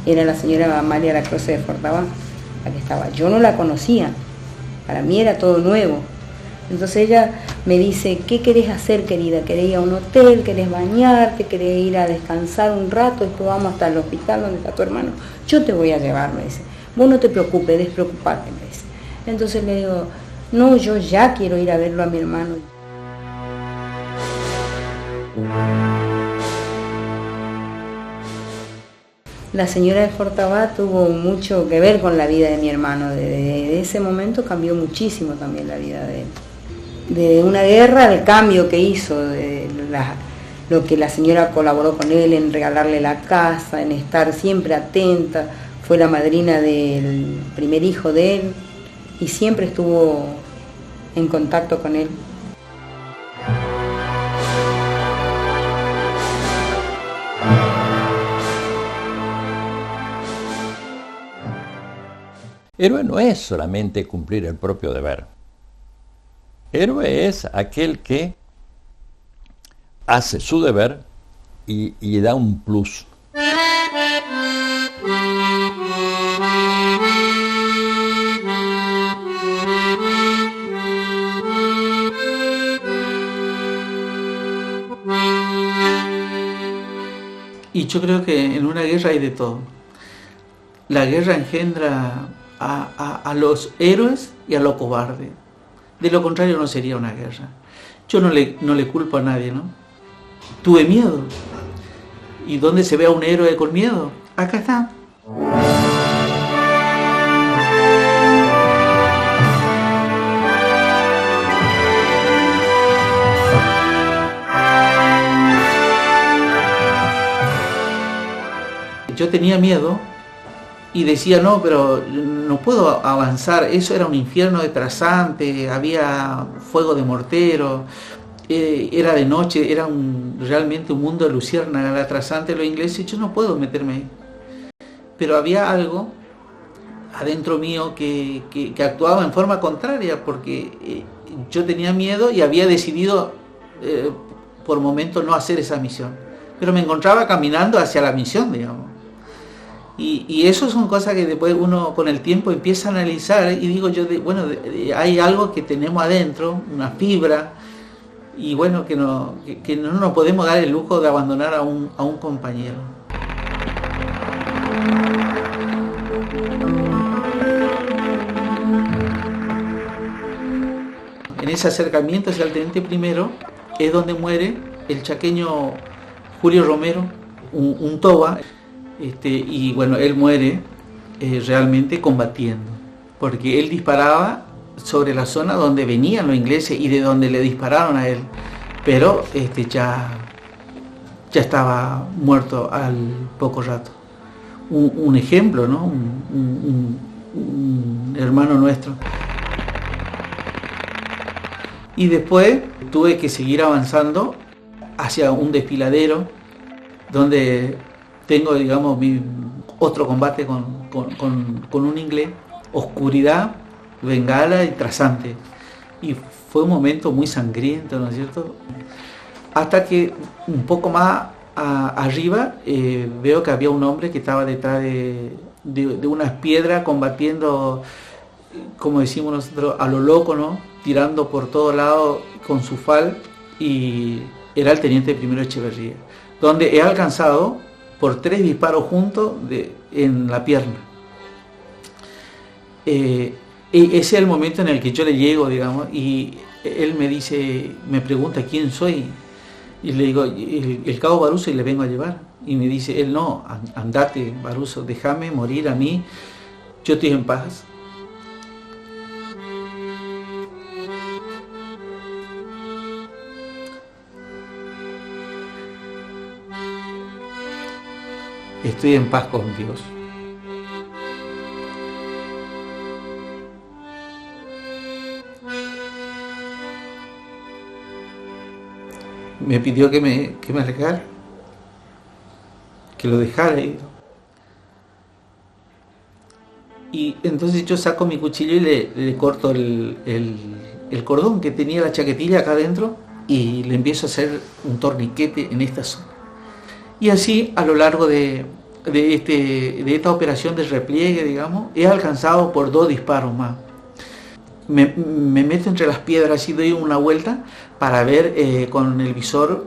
era la señora Amalia Lacroce de Fortabán, la que estaba. Yo no la conocía, para mí era todo nuevo. Entonces ella me dice, ¿qué querés hacer, querida? ¿Querés ir a un hotel? ¿Querés bañarte? ¿Querés ir a descansar un rato? Después vamos hasta el hospital donde está tu hermano. Yo te voy a llevar, me dice. Vos no te preocupes, despreocupate, me dice. Entonces le digo, no, yo ya quiero ir a verlo a mi hermano. La señora de Fortabá tuvo mucho que ver con la vida de mi hermano. Desde ese momento cambió muchísimo también la vida de él. De una guerra al cambio que hizo, lo que la señora colaboró con él en regalarle la casa, en estar siempre atenta. Fue la madrina del primer hijo de él y siempre estuvo en contacto con él. Héroe no es solamente cumplir el propio deber. Héroe es aquel que hace su deber y da un plus. Y yo creo que en una guerra hay de todo. La guerra engendra a los héroes y a los cobardes. De lo contrario no sería una guerra. Yo no le culpo a nadie, ¿no? Tuve miedo. ¿Y dónde se ve a un héroe con miedo? Acá está. Yo tenía miedo y decía, no, pero no puedo avanzar. Eso era un infierno de trasante, había fuego de mortero, era de noche, era realmente un mundo de luciérnaga, la trasante de los ingleses. Yo no puedo meterme ahí. Pero había algo adentro mío que actuaba en forma contraria, porque yo tenía miedo y había decidido por momentos no hacer esa misión. Pero me encontraba caminando hacia la misión, digamos. Y eso son cosas que después uno con el tiempo empieza a analizar y digo yo, hay algo que tenemos adentro, una fibra, y bueno, que no nos podemos dar el lujo de abandonar a un compañero. En ese acercamiento hacia el teniente primero es donde muere el chaqueño Julio Romero, un toba. Y bueno, él muere realmente combatiendo, porque él disparaba sobre la zona donde venían los ingleses y de donde le dispararon a él, pero ya estaba muerto al poco rato. Un ejemplo, ¿no? Un hermano nuestro. Y después tuve que seguir avanzando hacia un desfiladero donde tengo, digamos, otro combate con un inglés, oscuridad, bengala y trasante. Y fue un momento muy sangriento, ¿no es cierto? Hasta que un poco más arriba veo que había un hombre que estaba detrás de unas piedras combatiendo, como decimos nosotros, a lo loco, ¿no? Tirando por todos lados con su fal, y era el teniente primero Echeverría, donde he alcanzado por 3 disparos juntos en la pierna. Ese es el momento en el que yo le llego, digamos, y él me pregunta quién soy, y le digo, el cabo Baruso, y le vengo a llevar. Y me dice, él, no, andate, Baruso, déjame morir a mí, yo estoy en paz. Estoy en paz con Dios. Me pidió que me alejara, que lo dejara ir. Y entonces yo saco mi cuchillo y le corto el cordón que tenía la chaquetilla acá adentro, y le empiezo a hacer un torniquete en esta zona. Y así, a lo largo de esta operación de repliegue, digamos, he alcanzado por 2 disparos más. Me meto entre las piedras y doy una vuelta para ver con el visor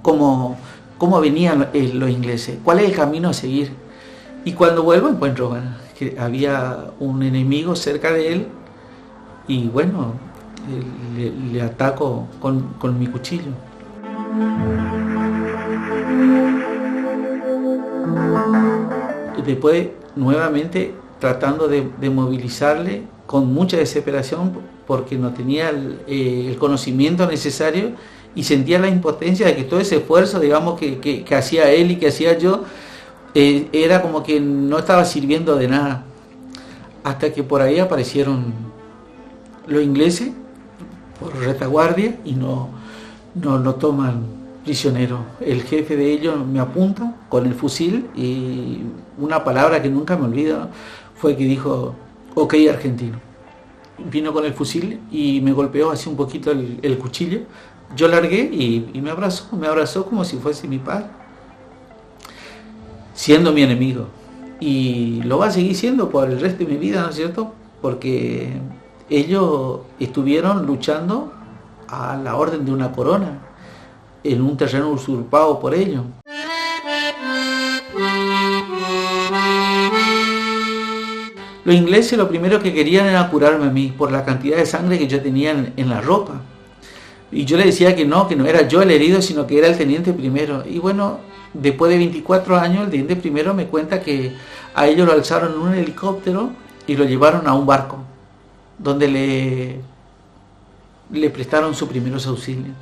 cómo venían los ingleses, cuál es el camino a seguir. Y cuando vuelvo encuentro que había un enemigo cerca de él, y bueno, le ataco con mi cuchillo. Después, nuevamente, tratando de movilizarle con mucha desesperación, porque no tenía el conocimiento necesario y sentía la impotencia de que todo ese esfuerzo, digamos, que hacía él y que hacía yo, era como que no estaba sirviendo de nada. Hasta que por ahí aparecieron los ingleses por retaguardia y no toman prisionero. El jefe de ellos me apunta con el fusil, y una palabra que nunca me olvido fue que dijo, ok, argentino. Vino con el fusil y me golpeó así un poquito el cuchillo yo largué y me abrazó como si fuese mi padre, siendo mi enemigo. Y lo va a seguir siendo por el resto de mi vida, ¿no es cierto? Porque ellos estuvieron luchando a la orden de una corona, en un terreno usurpado por ellos. Los ingleses lo primero que querían era curarme a mí por la cantidad de sangre que yo tenía en la ropa. Y yo le decía que no era yo el herido, sino que era el teniente primero. Y bueno, después de 24 años, el teniente primero me cuenta que a ellos lo alzaron en un helicóptero y lo llevaron a un barco, donde le prestaron sus primeros auxilios.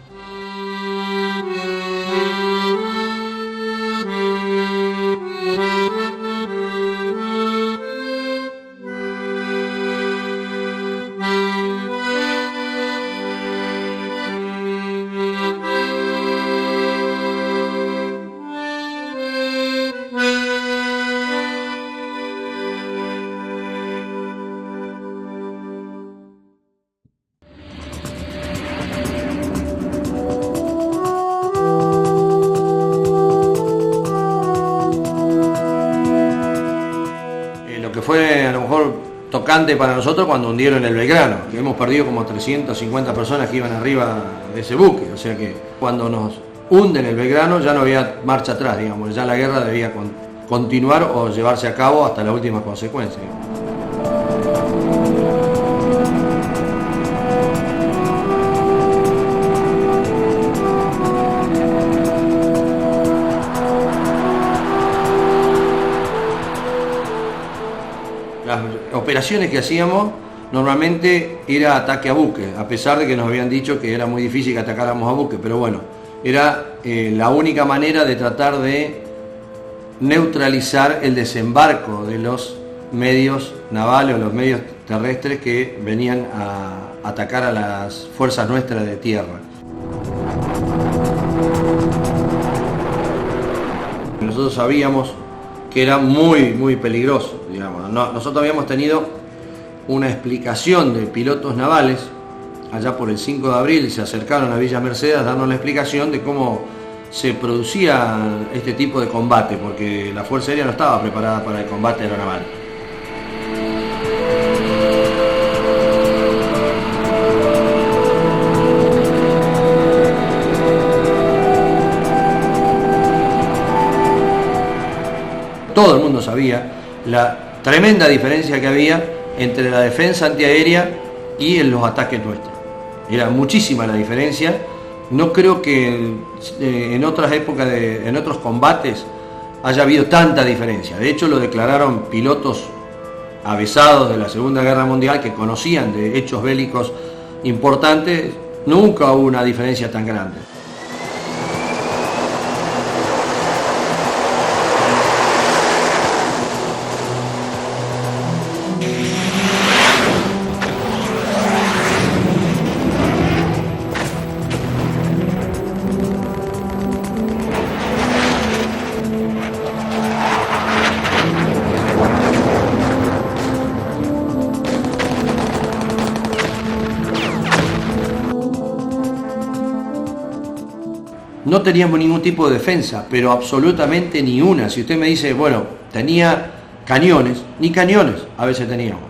Fue a lo mejor tocante para nosotros cuando hundieron el Belgrano, que hemos perdido como 350 personas que iban arriba de ese buque, o sea que cuando nos hunden el Belgrano ya no había marcha atrás, digamos, ya la guerra debía continuar o llevarse a cabo hasta la última consecuencia. Las operaciones que hacíamos normalmente era ataque a buque, a pesar de que nos habían dicho que era muy difícil que atacáramos a buque, pero bueno, era la única manera de tratar de neutralizar el desembarco de los medios navales o los medios terrestres que venían a atacar a las fuerzas nuestras de tierra. Nosotros sabíamos que era muy peligroso, digamos. Nosotros habíamos tenido una explicación de pilotos navales allá por el 5 de abril y se acercaron a Villa Mercedes a darnos la explicación de cómo se producía este tipo de combate, porque la Fuerza Aérea no estaba preparada para el combate aeronaval. Todo el mundo sabía la tremenda diferencia que había entre la defensa antiaérea y los ataques nuestros. Era muchísima la diferencia. No creo que en otras épocas, en otros combates, haya habido tanta diferencia. De hecho, lo declararon pilotos avesados de la Segunda Guerra Mundial que conocían de hechos bélicos importantes. Nunca hubo una diferencia tan grande. No teníamos ningún tipo de defensa, pero absolutamente ni una. Si usted me dice, bueno, tenía cañones, ni cañones a veces teníamos,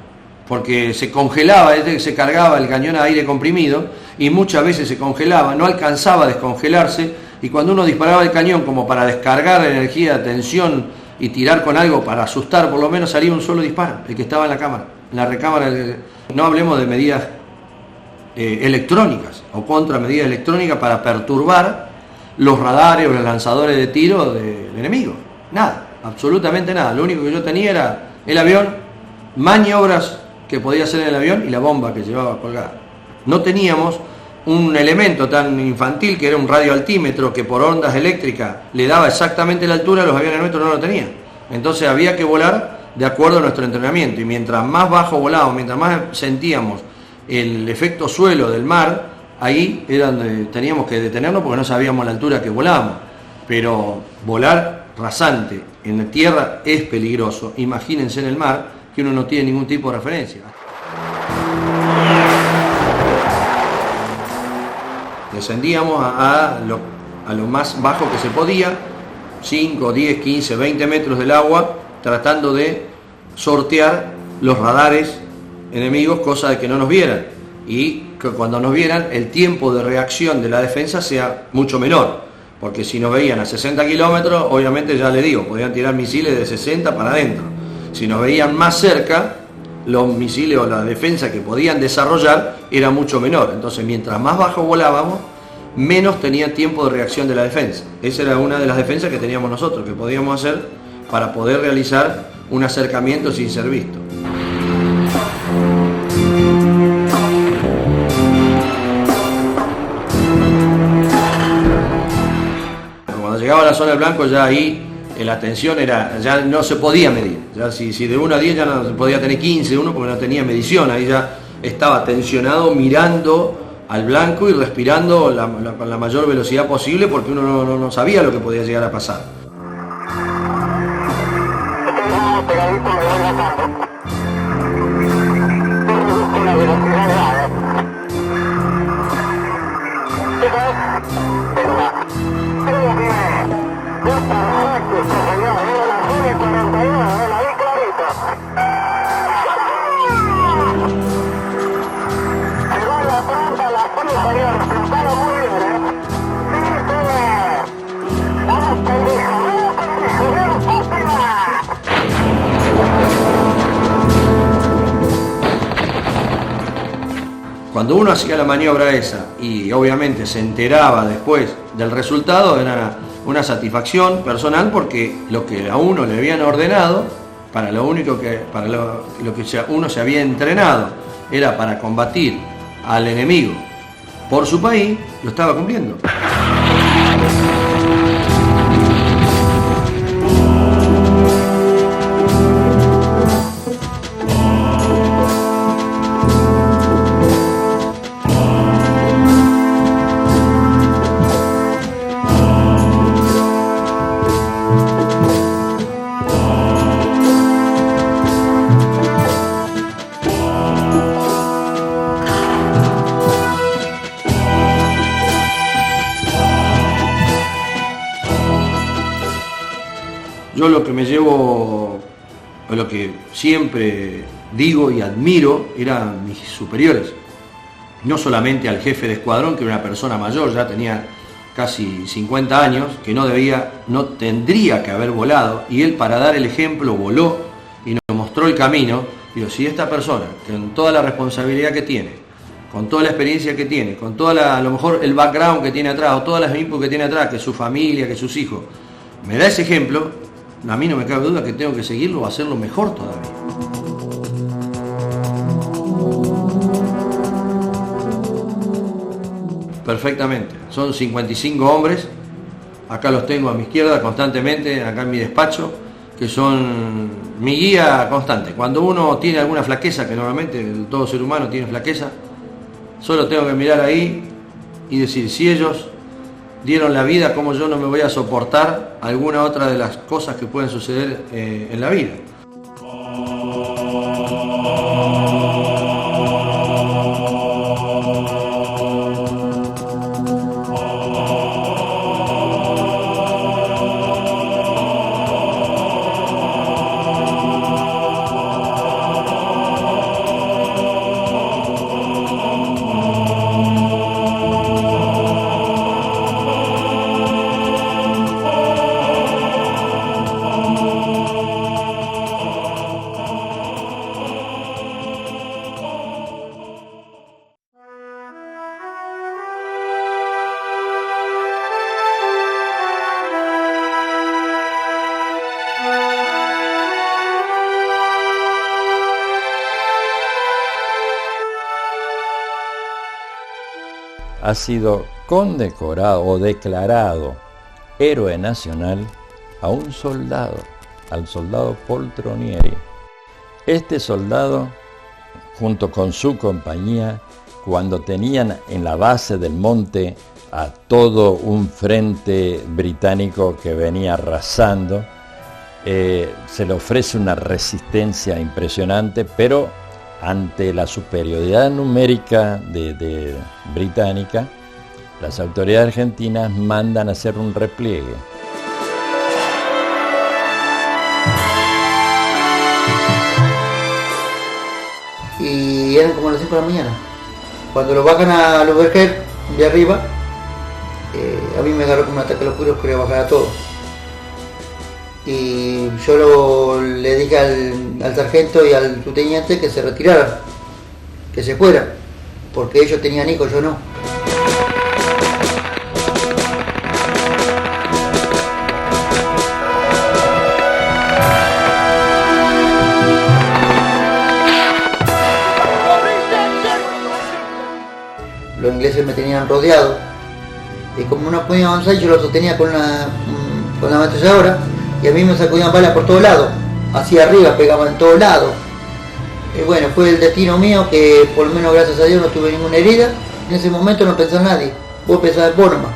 porque se congelaba, se cargaba el cañón a aire comprimido y muchas veces se congelaba, no alcanzaba a descongelarse, y cuando uno disparaba el cañón como para descargar la energía de tensión y tirar con algo para asustar, por lo menos salía un solo disparo, el que estaba en la cámara, en la recámara. No hablemos de medidas electrónicas o contramedidas electrónicas para perturbar los radares o los lanzadores de tiro del enemigo. Nada, absolutamente nada. Lo único que yo tenía era el avión, maniobras que podía hacer en el avión y la bomba que llevaba colgada. No teníamos un elemento tan infantil que era un radioaltímetro que por ondas eléctricas le daba exactamente la altura. Los aviones nuestros no lo tenían. Entonces había que volar de acuerdo a nuestro entrenamiento, y mientras más bajo volábamos, mientras más sentíamos el efecto suelo del mar, ahí era donde teníamos que detenernos, porque no sabíamos la altura que volábamos. Pero volar rasante en la tierra es peligroso. Imagínense en el mar, que uno no tiene ningún tipo de referencia. Descendíamos a lo más bajo que se podía, 5, 10, 15, 20 metros del agua, tratando de sortear los radares enemigos, cosa de que no nos vieran. Y que cuando nos vieran, el tiempo de reacción de la defensa sea mucho menor. Porque si nos veían a 60 kilómetros, obviamente ya le digo, podían tirar misiles de 60 para adentro. Si nos veían más cerca, los misiles o la defensa que podían desarrollar era mucho menor. Entonces, mientras más bajo volábamos, menos tenía tiempo de reacción de la defensa. Esa era una de las defensas que teníamos nosotros, que podíamos hacer para poder realizar un acercamiento sin ser visto. Cuando llegaba a la zona del blanco, ya ahí la tensión ya no se podía medir. Ya si de 1 a 10 ya no se podía tener 15 uno porque no tenía medición. Ahí ya estaba tensionado mirando al blanco y respirando con la mayor velocidad posible porque uno no sabía lo que podía llegar a pasar. Cuando uno hacía la maniobra esa y obviamente se enteraba después del resultado, era una satisfacción personal porque lo que a uno le habían ordenado, para lo que uno se había entrenado, era para combatir al enemigo por su país, lo estaba cumpliendo. Yo lo que me llevo, lo que siempre digo y admiro, eran mis superiores. No solamente al jefe de escuadrón, que era una persona mayor, ya tenía casi 50 años, que no tendría que haber volado, y él para dar el ejemplo voló y nos mostró el camino. Digo, si esta persona, con toda la responsabilidad que tiene, con toda la experiencia que tiene, con a lo mejor el background que tiene atrás, o todas las inputs que tiene atrás, que su familia, que sus hijos, me da ese ejemplo, a mí no me cabe duda que tengo que seguirlo o hacerlo mejor todavía. Perfectamente. Son 55 hombres. Acá los tengo a mi izquierda constantemente, acá en mi despacho, que son mi guía constante. Cuando uno tiene alguna flaqueza, que normalmente todo ser humano tiene flaqueza, solo tengo que mirar ahí y decir, si ellos dieron la vida, ¿cómo yo no me voy a soportar alguna otra de las cosas que pueden suceder en la vida? Ha sido condecorado o declarado héroe nacional a un soldado, al soldado Poltronieri. Este soldado, junto con su compañía, cuando tenían en la base del monte a todo un frente británico que venía arrasando, se le ofrece una resistencia impresionante, pero ante la superioridad numérica británica, Las autoridades argentinas mandan a hacer un repliegue. Y eran como las 5 de la mañana. Cuando lo bajan a los Berger de arriba, a mí me agarró como un ataque de locura, quería bajar a todos. Y yo le dije al sargento y al subteniente que se retiraran, que se fueran, porque ellos tenían hijos, yo no. Los ingleses me tenían rodeado y como no podía avanzar, yo lo sostenía con la ametralladora y a mí me sacudían balas por todos lados, hacia arriba, pegaban en todos lados. Y bueno, fue el destino mío que por lo menos gracias a Dios no tuve ninguna herida. En ese momento no pensó nadie, vos pensás vos nomás.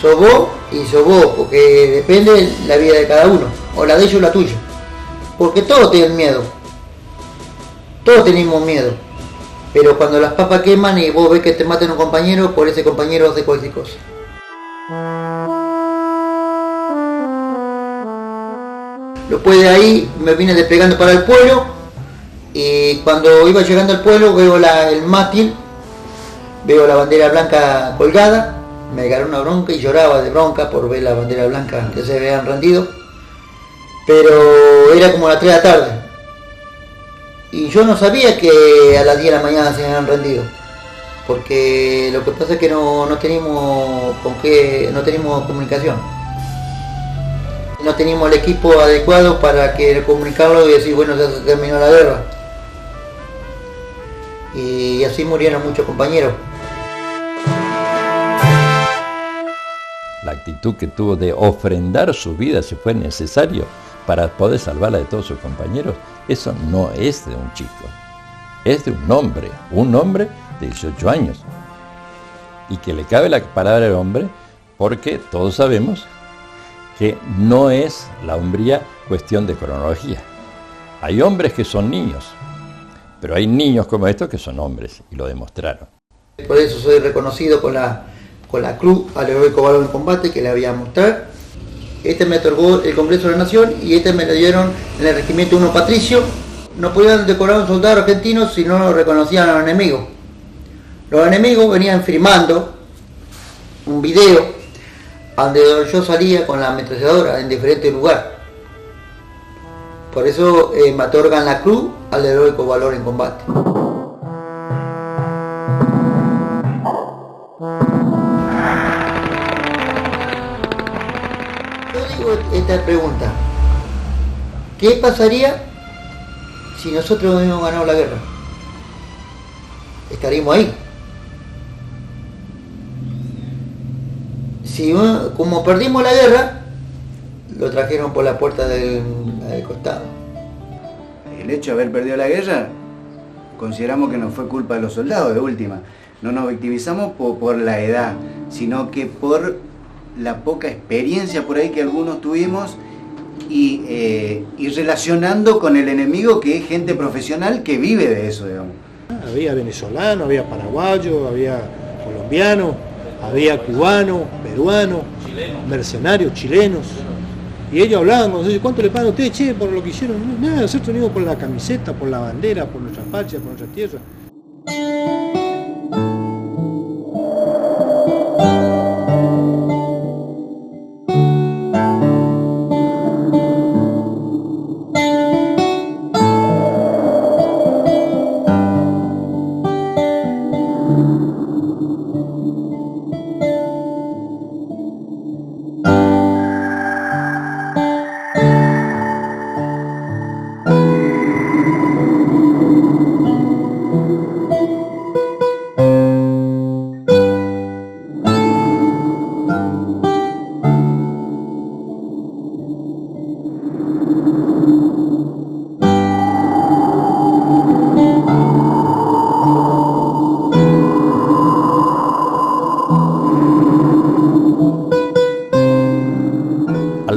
Sos vos y sos vos, porque depende la vida de cada uno, o la de ellos o la tuya. Porque todos tienen miedo, todos tenemos miedo. Pero cuando las papas queman y vos ves que te matan a un compañero, por ese compañero hace cualquier cosa. Después de ahí me vine desplegando para el pueblo y cuando iba llegando al pueblo veo el mástil, veo la bandera blanca colgada, me agarró una bronca y lloraba de bronca por ver la bandera blanca que se habían rendido, pero era como las 3 de la tarde. Y yo no sabía que a las 10 de la mañana se habían rendido, porque lo que pasa es que no teníamos comunicación. No teníamos el equipo adecuado para comunicarlo y decir, bueno, ya se terminó la guerra. Y así murieron muchos compañeros. La actitud que tuvo de ofrendar su vida si fue necesario para poder salvarla de todos sus compañeros, eso no es de un chico, es de un hombre de 18 años. Y que le cabe la palabra de hombre porque todos sabemos que no es la hombría cuestión de cronología. Hay hombres que son niños, pero hay niños como estos que son hombres y lo demostraron. Por eso soy reconocido con la Cruz al Heroico Valor en Combate que le había mostrado. Este me otorgó el Congreso de la Nación y este me lo dieron en el Regimiento 1 Patricio. No podían decorar a un soldado argentino si no lo reconocían a los enemigos. Los enemigos venían filmando un video donde yo salía con la ametralladora en diferentes lugares. Por eso me otorgan la Cruz al Heroico Valor en Combate. Esta pregunta: ¿qué pasaría si nosotros hubiéramos ganado la guerra? Estaríamos ahí. Si como perdimos la guerra, lo trajeron por la puerta del costado. El hecho de haber perdido la guerra, consideramos que no fue culpa de los soldados, de última. No nos victimizamos por la edad, sino que por la poca experiencia por ahí que algunos tuvimos y relacionando con el enemigo, que es gente profesional que vive de eso, digamos. Había venezolano, había paraguayo, había colombiano, había cubano, peruano, mercenarios, chilenos. Y ellos hablaban, ¿cuánto le pagan a ustedes, che, por lo que hicieron? Nada, nosotros venimos por la camiseta, por la bandera, por nuestra patria, por nuestra tierra.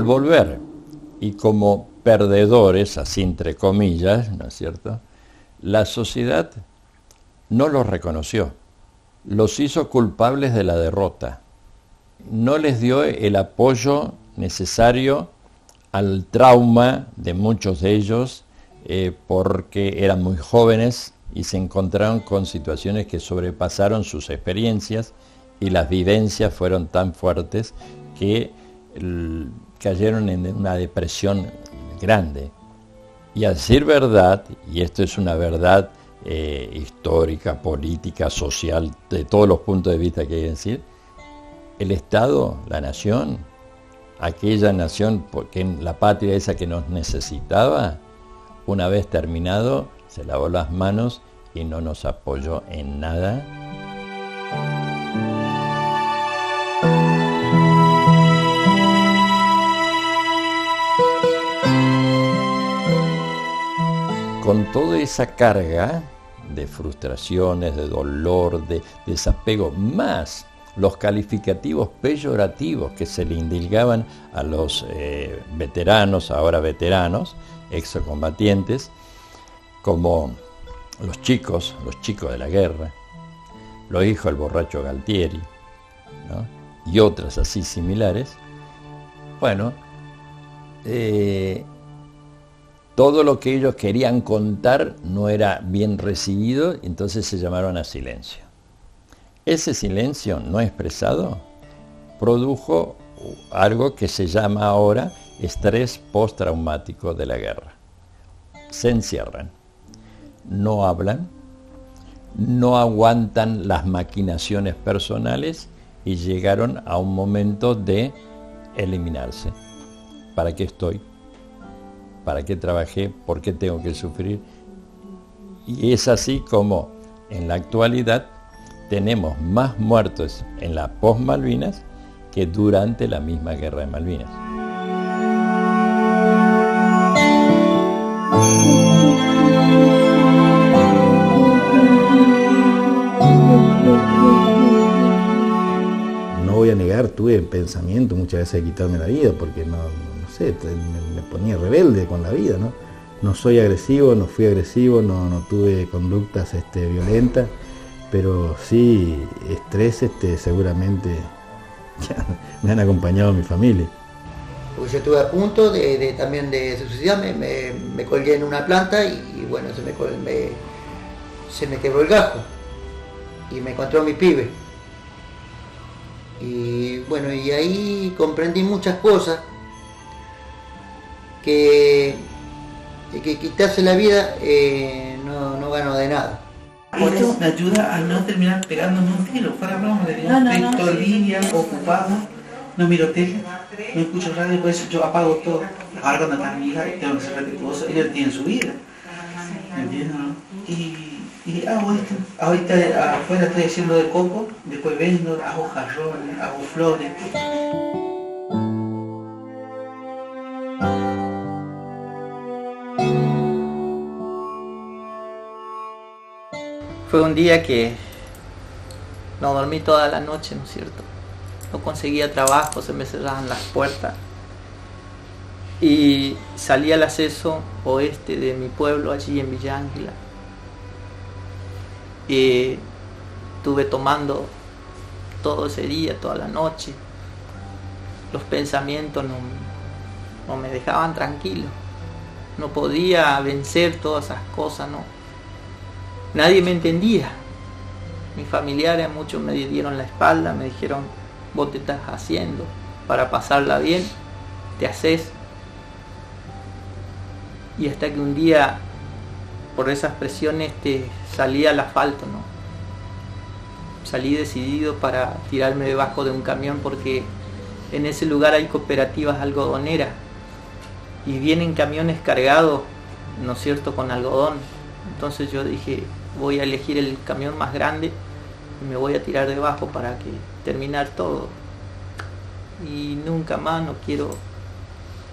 Volver y como perdedores, así entre comillas, ¿no es cierto?, la sociedad no los reconoció. los hizo culpables de la derrota. No les dio el apoyo necesario al trauma de muchos de ellos porque eran muy jóvenes y se encontraron con situaciones que sobrepasaron sus experiencias y las vivencias fueron tan fuertes que cayeron en una depresión grande. Y a decir verdad, y esto es una verdad histórica, política, social, de todos los puntos de vista que hay que decir, el Estado, la nación, aquella nación, porque la patria esa que nos necesitaba, una vez terminado, se lavó las manos y no nos apoyó en nada. Con toda esa carga de frustraciones, de dolor, de desapego, más los calificativos peyorativos que se le indilgaban a los veteranos, ahora veteranos, excombatientes, como los chicos de la guerra, los hijos del borracho Galtieri, ¿no? Y otras así similares. Bueno, todo lo que ellos querían contar no era bien recibido, entonces se llamaron a silencio. Ese silencio no expresado produjo algo que se llama ahora estrés postraumático de la guerra. Se encierran, no hablan, no aguantan las maquinaciones personales y llegaron a un momento de eliminarse. ¿Para qué estoy? ¿Para qué trabajé? ¿Por qué tengo que sufrir? Y es así como en la actualidad tenemos más muertos en la post-Malvinas que durante la misma guerra de Malvinas. No voy a negar, tuve pensamiento muchas veces de quitarme la vida porque no sé, me ponía rebelde con la vida, ¿no? No soy agresivo, no fui agresivo, no tuve conductas violentas, pero sí estrés seguramente me han acompañado mi familia. Porque yo estuve a punto también de suicidarme, me colgué en una planta y bueno, se me quebró el gajo y me encontró mi pibe. Y bueno, y ahí comprendí muchas cosas, que quitarse la vida no gano de nada. Esto me ayuda a no terminar pegándome un tiro, fuera broma, estoy todo el día ocupado, no miro tele, no escucho radio, por eso yo apago todo. Ahora cuando está mi hija tengo que ser respetuoso, ella tiene su vida, ¿me entiendes? ¿No? Y hago esto, ahorita afuera estoy haciendo de coco, después vendo, hago jarrones, hago flores. Fue un día que no dormí toda la noche, ¿no es cierto? No conseguía trabajo, se me cerraban las puertas. Y salí al acceso oeste de mi pueblo, allí en Villa Ángela. Y estuve tomando todo ese día, toda la noche. Los pensamientos no me dejaban tranquilo. No podía vencer todas esas cosas, ¿no? Nadie me entendía. Mis familiares, muchos me dieron la espalda, me dijeron, vos te estás haciendo para pasarla bien, te haces. Y hasta que un día, por esas presiones, salí al asfalto, ¿no? Salí decidido para tirarme debajo de un camión porque en ese lugar hay cooperativas algodoneras y vienen camiones cargados, ¿no es cierto?, con algodón. Entonces yo dije, voy a elegir el camión más grande y me voy a tirar debajo para que terminar todo. Y nunca más no quiero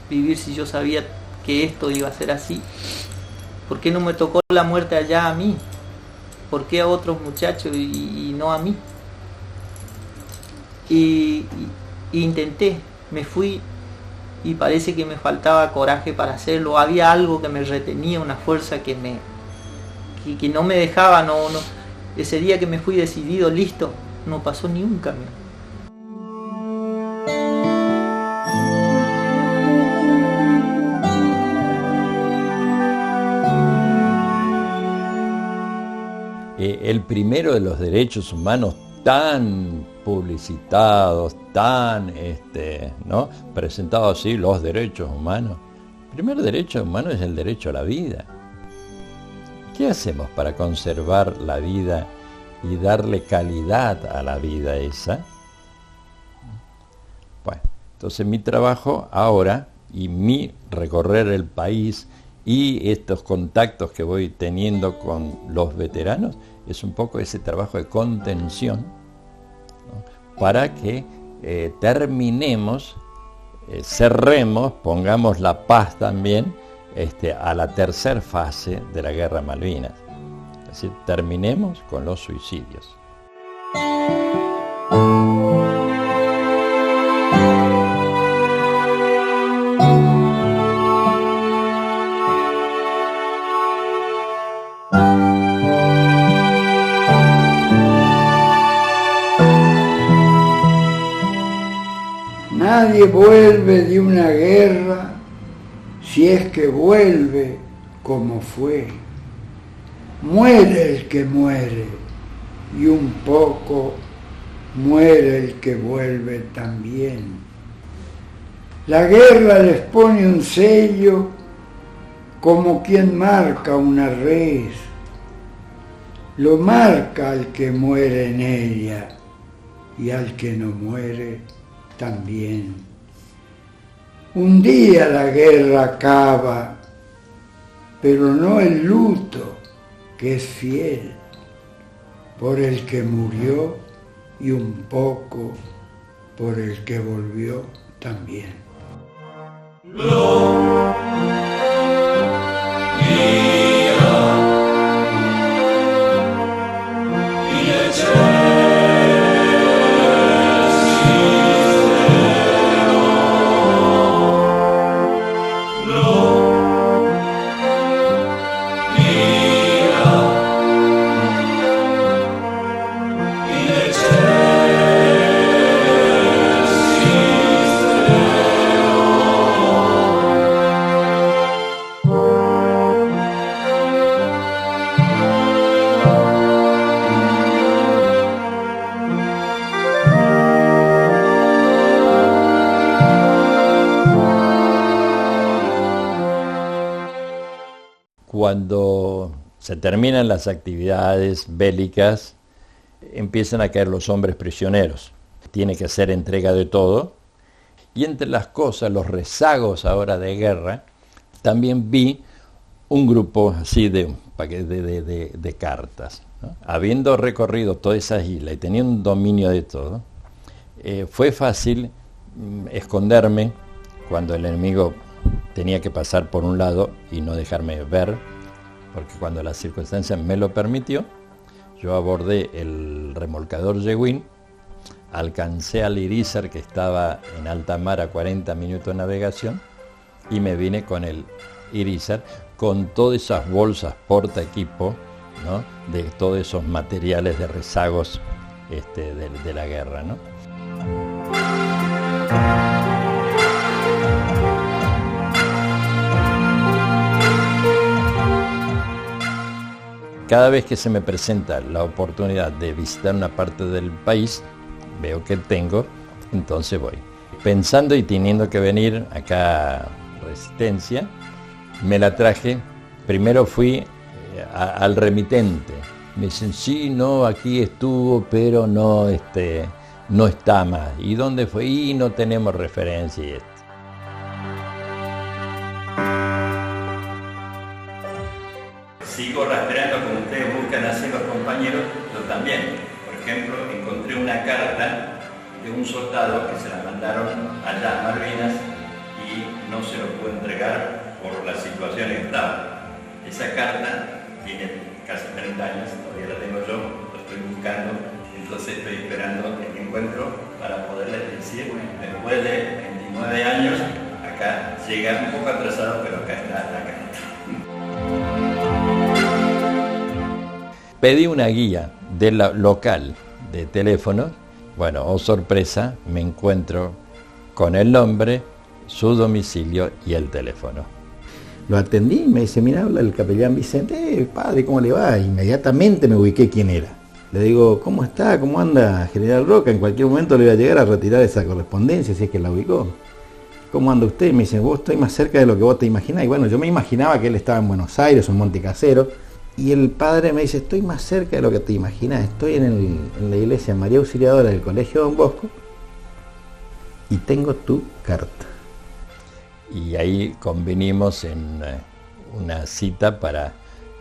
vivir si yo sabía que esto iba a ser así. ¿Por qué no me tocó la muerte allá a mí? ¿Por qué a otros muchachos y no a mí? Y intenté, me fui y parece que me faltaba coraje para hacerlo. Había algo que me retenía, una fuerza que no me dejaba, ese día que me fui decidido, listo, no pasó ni un camión. El primero de los derechos humanos tan publicitados, tan ¿no? presentados así, los derechos humanos. El primer derecho humano es el derecho a la vida. ¿Qué hacemos para conservar la vida y darle calidad a la vida esa? Bueno, entonces mi trabajo ahora y mi recorrer el país y estos contactos que voy teniendo con los veteranos es un poco ese trabajo de contención, ¿no? Para que terminemos, cerremos, pongamos la paz también a la tercera fase de la Guerra Malvinas. Es decir, terminemos con los suicidios. Nadie vuelve de una guerra si es que vuelve como fue. Muere el que muere y un poco muere el que vuelve también. La guerra les pone un sello como quien marca una res. Lo marca al que muere en ella y al que no muere también. Un día la guerra acaba, pero no el luto que es fiel por el que murió y un poco por el que volvió también. Cuando se terminan las actividades bélicas, empiezan a caer los hombres prisioneros. Tiene que hacer entrega de todo. Y entre las cosas, los rezagos ahora de guerra, también vi un grupo así de cartas, ¿no? Habiendo recorrido todas esas islas y teniendo un dominio de todo, fue fácil esconderme cuando el enemigo tenía que pasar por un lado y no dejarme ver, porque cuando la circunstancia me lo permitió, yo abordé el remolcador Yewin, alcancé al Irizar que estaba en alta mar a 40 minutos de navegación y me vine con el Irizar con todas esas bolsas porta equipo, ¿no? De todos esos materiales de rezagos de la guerra, ¿no? Cada vez que se me presenta la oportunidad de visitar una parte del país, veo que tengo, entonces voy. Pensando y teniendo que venir acá a Resistencia, me la traje. Primero fui al remitente. Me dicen, sí, no, aquí estuvo, pero no, no está más. ¿Y dónde fue? Y no tenemos referencia y esto. Sigo rastreando como ustedes buscan hacer los compañeros, yo también. Por ejemplo, encontré una carta de un soldado que se la mandaron allá a Malvinas y no se lo pudo entregar por la situación en que estaba. Esa carta tiene casi 30 años, todavía la tengo yo, lo estoy buscando, entonces estoy esperando el encuentro para poderles decir, después de 29 años, acá llega un poco atrasado, pero acá está la carta. Pedí una guía del local de teléfonos. Bueno, oh sorpresa, me encuentro con el nombre, su domicilio y el teléfono. Lo atendí y me dice, mira, habla el capellán Vicente. Padre, ¿cómo le va? Inmediatamente me ubiqué quién era. Le digo, ¿cómo está? ¿Cómo anda General Roca? En cualquier momento le iba a llegar a retirar esa correspondencia, si es que la ubicó. ¿Cómo anda usted? Y me dice, vos estoy más cerca de lo que vos te imaginás. Y bueno, yo me imaginaba que él estaba en Buenos Aires o en Montecasero. Y el padre me dice, estoy más cerca de lo que te imaginás. Estoy en la iglesia María Auxiliadora del Colegio Don Bosco y tengo tu carta. Y ahí convinimos en una cita para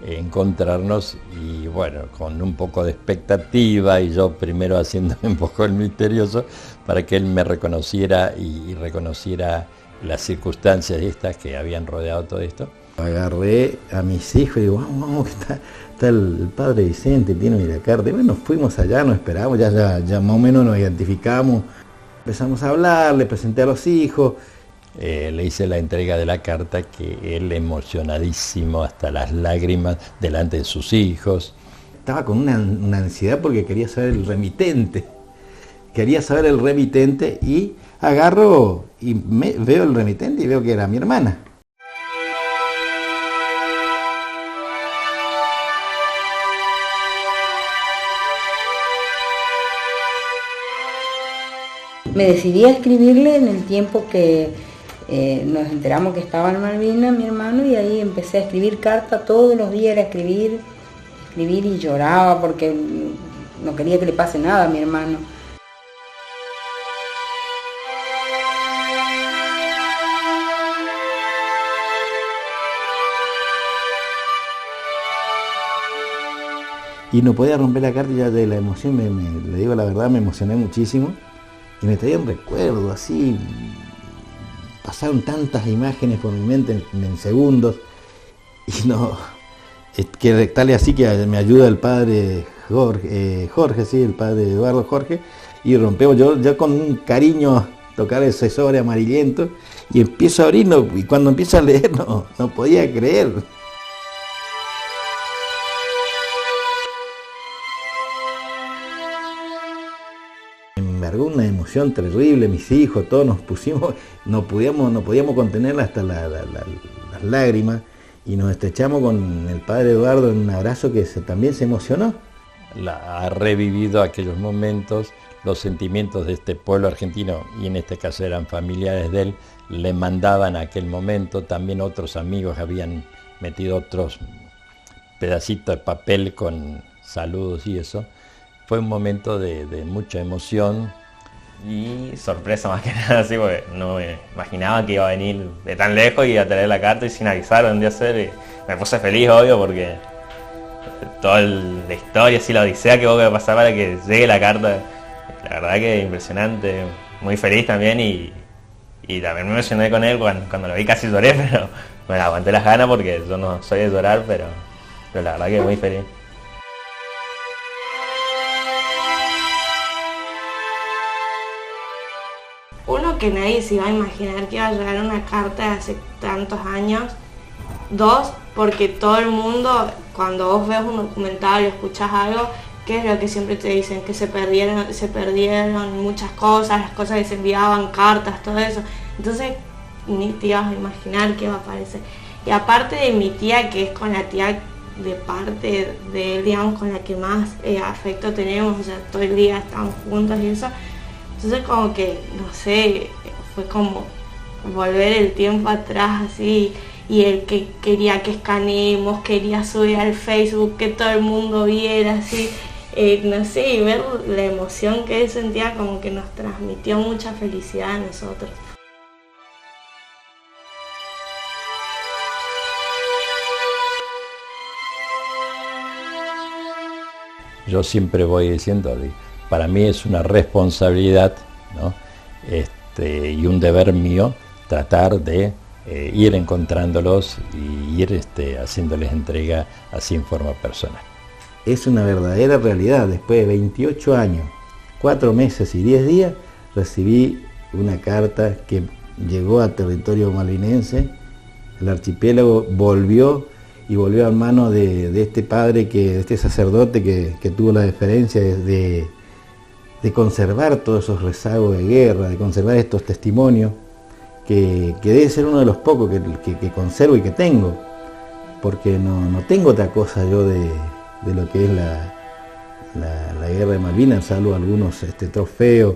encontrarnos y bueno, con un poco de expectativa y yo primero haciéndome un poco el misterioso para que él me reconociera y reconociera las circunstancias estas que habían rodeado todo esto. Agarré a mis hijos y digo, vamos, que está el padre Vicente, tiene la carta. Y bueno, nos fuimos allá, nos esperamos, ya más o menos nos identificamos, empezamos a hablar, le presenté a los hijos. Le hice la entrega de la carta, que él emocionadísimo hasta las lágrimas delante de sus hijos. Estaba con una ansiedad porque quería saber el remitente. Y agarro y veo el remitente y veo que era mi hermana. Me decidí a escribirle en el tiempo que nos enteramos que estaba en Malvinas, mi hermano, y ahí empecé a escribir cartas todos los días, era escribir y lloraba porque no quería que le pase nada a mi hermano. Y no podía romper la carta, ya de la emoción, le digo la verdad, me emocioné muchísimo. Y me traía un recuerdo así, pasaron tantas imágenes por mi mente en segundos, y no, que tal y así que me ayuda el padre Jorge, sí, el padre Eduardo Jorge, y rompemos, yo con un cariño tocar ese sobre amarillento, y empiezo a abrirlo, y cuando empiezo a leer no podía creer. Una emoción terrible, mis hijos, todos nos pusimos, no podíamos contener hasta las lágrimas y nos estrechamos con el padre Eduardo en un abrazo que también se emocionó. Ha revivido aquellos momentos, los sentimientos de este pueblo argentino, y en este caso eran familiares de él, le mandaban a aquel momento, también otros amigos habían metido otros pedacitos de papel con saludos y eso. Fue un momento de mucha emoción. Y sorpresa más que nada, así, porque no me imaginaba que iba a venir de tan lejos y a traer la carta y sin avisar un día hacer. Y me puse feliz, obvio, porque toda la historia, así, la odisea que hubo que pasar para que llegue la carta, la verdad que impresionante, muy feliz también y también me emocioné con él cuando lo vi, casi lloré, pero me aguanté las ganas porque yo no soy de llorar, pero la verdad que muy feliz. Uno, que nadie se iba a imaginar que iba a llegar una carta de hace tantos años. Dos, porque todo el mundo, cuando vos ves un documental o escuchas algo, ¿qué es lo que siempre te dicen? Que se perdieron muchas cosas, las cosas que se enviaban, cartas, todo eso. Entonces ni te ibas a imaginar que iba a aparecer. Y aparte de mi tía, que es con la tía de parte de él, digamos, con la que más afecto tenemos, o sea, todo el día estamos juntos y eso. Entonces como que, no sé, fue como volver el tiempo atrás así, y el que quería que escaneemos, quería subir al Facebook, que todo el mundo viera así, no sé, y ver la emoción que él sentía, como que nos transmitió mucha felicidad a nosotros. Yo siempre voy diciendo, para mí es una responsabilidad, ¿no? Y un deber mío tratar de ir encontrándolos y ir haciéndoles entrega así en forma personal. Es una verdadera realidad. Después de 28 años, 4 meses y 10 días, recibí una carta que llegó a territorio malvinense, el archipiélago volvió y volvió a manos de este padre, de este sacerdote que tuvo la deferencia de conservar todos esos rezagos de guerra, de conservar estos testimonios, que debe ser uno de los pocos que conservo y que tengo, porque no tengo otra cosa yo de lo que es la guerra de Malvinas, salvo algunos trofeos,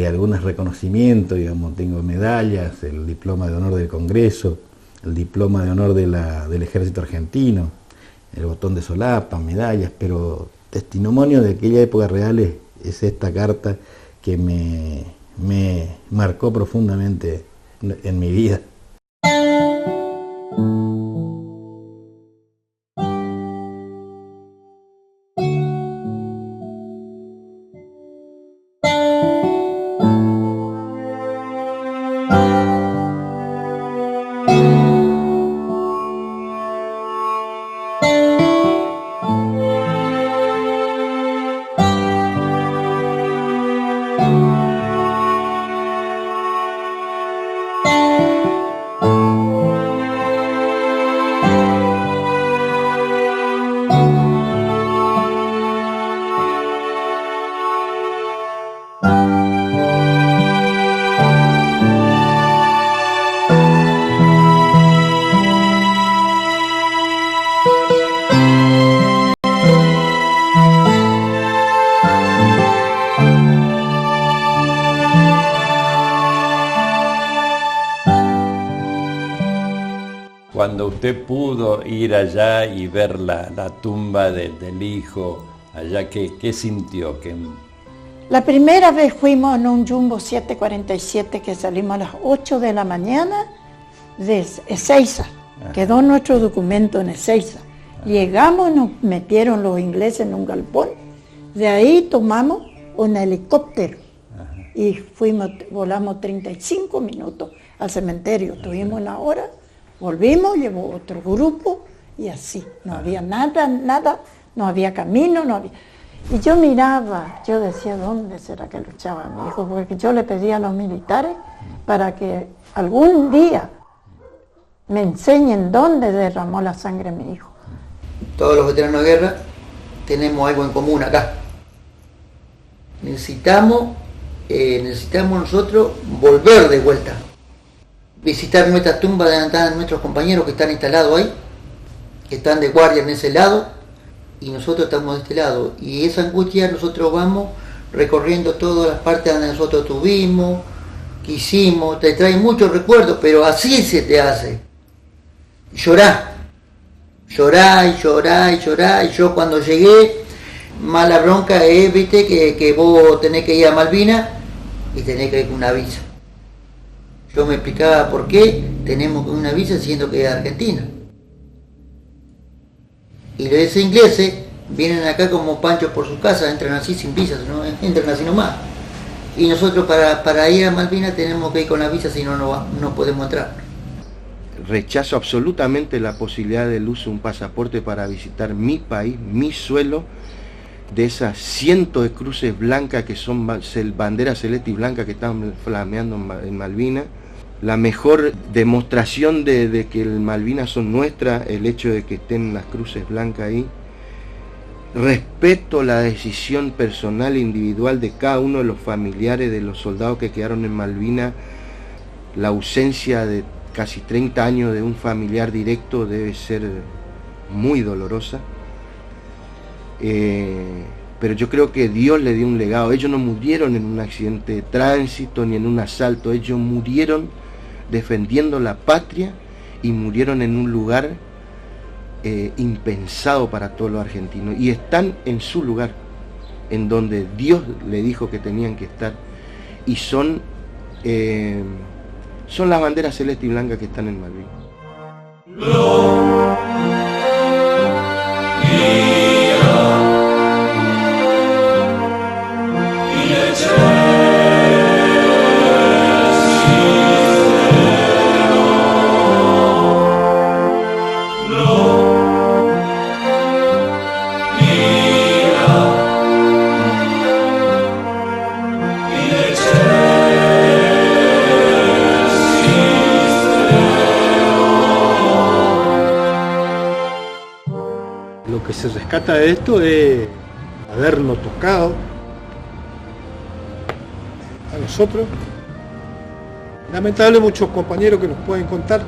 algunos reconocimientos, digamos, tengo medallas, el diploma de honor del Congreso, el diploma de honor del Ejército Argentino, el botón de solapa, medallas, pero testimonio de aquella época real es esta carta que me marcó profundamente en mi vida. Cuando usted pudo ir allá y ver la tumba del hijo, allá, ¿qué sintió? La primera vez fuimos en un Jumbo 747 que salimos a las 8 de la mañana de Ezeiza. Quedó nuestro documento en Ezeiza. Llegamos, nos metieron los ingleses en un galpón. De ahí tomamos un helicóptero y volamos 35 minutos al cementerio. Tuvimos una hora. Volvimos, llevó otro grupo y así. No había nada, no había camino, no había... Y yo miraba, yo decía, ¿dónde será que luchaba mi hijo? Porque yo le pedía a los militares para que algún día me enseñen dónde derramó la sangre mi hijo. Todos los veteranos de guerra tenemos algo en común acá. Necesitamos nosotros volver de vuelta. Visitar nuestras tumbas de están nuestros compañeros que están instalados ahí, que están de guardia en ese lado, y nosotros estamos de este lado. Y esa angustia nosotros vamos recorriendo todas las partes donde nosotros tuvimos, que hicimos, te trae muchos recuerdos, pero así se te hace. Llorá y yo cuando llegué, mala bronca es, viste, que vos tenés que ir a Malvinas y tenés que ir con una visa. Yo me explicaba por qué tenemos una visa siendo que es Argentina. Y los ingleses vienen acá como panchos por su casa, entran así sin visas, ¿no? Entran así nomás. Y nosotros para ir a Malvinas tenemos que ir con la visa, si no, no podemos entrar. Rechazo absolutamente la posibilidad del uso de un pasaporte para visitar mi país, mi suelo, de esas cientos de cruces blancas que son banderas celeste y blanca que están flameando en Malvinas. La mejor demostración de que Malvinas son nuestras, el hecho de que estén las cruces blancas ahí. Respeto la decisión personal e individual de cada uno de los familiares de los soldados que quedaron en Malvinas. La ausencia de casi 30 años de un familiar directo debe ser muy dolorosa. Pero yo creo que Dios le dio un legado. Ellos no murieron en un accidente de tránsito ni en un asalto, ellos murieron defendiendo la patria y murieron en un lugar impensado para todos los argentinos, y están en su lugar, en donde Dios le dijo que tenían que estar, y son las banderas celeste y blanca que están en Malvinas. que se rescata de esto es habernos tocado a nosotros. Lamentable muchos compañeros que nos pueden contar,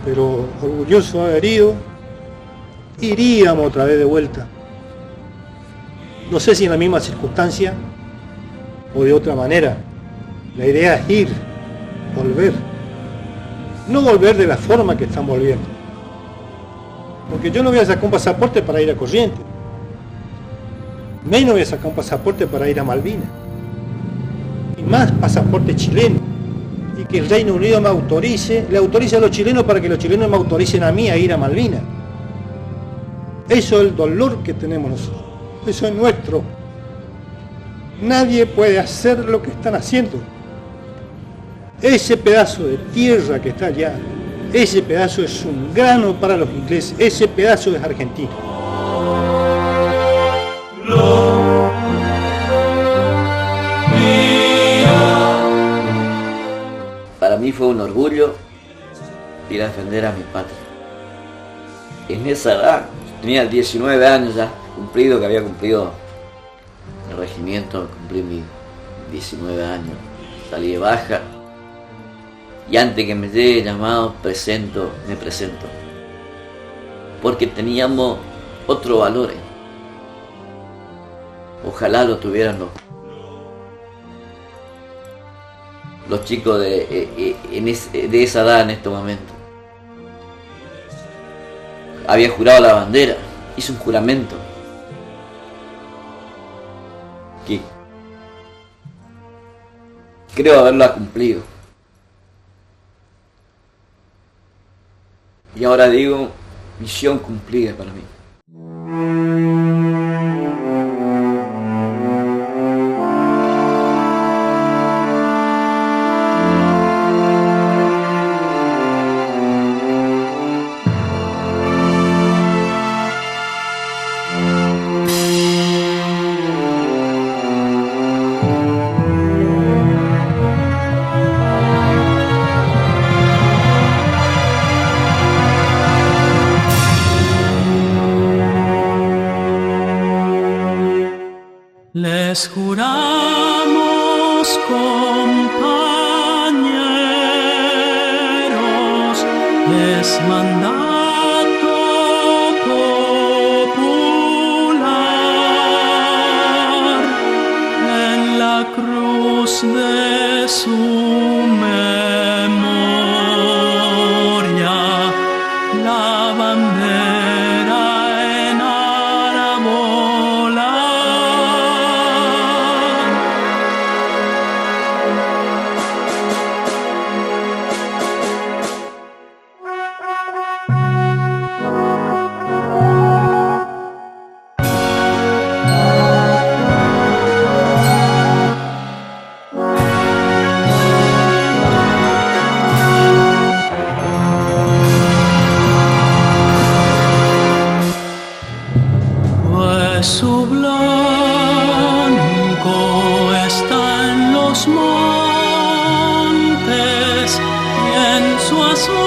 pero orgulloso de haber ido. Iríamos otra vez de vuelta. No sé si en la misma circunstancia o de otra manera. La idea es ir, volver. No volver de la forma que están volviendo. Porque yo no voy a sacar un pasaporte para ir a Corrientes. Menos voy a sacar un pasaporte para ir a Malvinas. Y más pasaporte chileno. Y que el Reino Unido me autorice, le autorice a los chilenos para que los chilenos me autoricen a mí a ir a Malvinas. Eso es el dolor que tenemos nosotros. Eso es nuestro. Nadie puede hacer lo que están haciendo. Ese pedazo de tierra que está allá, ese pedazo es un grano para los ingleses, ese pedazo es Argentina. Para mí fue un orgullo ir a defender a mi patria. En esa edad, tenía 19 años ya cumplido, que había cumplido el regimiento, cumplí mis 19 años, salí de baja. Y antes que me llegue llamado, me presento. Porque teníamos otros valores. Ojalá lo tuvieran los chicos de esa edad en este momento. Había jurado la bandera, hice un juramento. Que creo haberla cumplido. Y ahora digo, misión cumplida para mí. Les juramos, compañeros, es mandato popular en la cruz de su memoria, la bandera enarbolar. Su blanco está en los montes y en su azul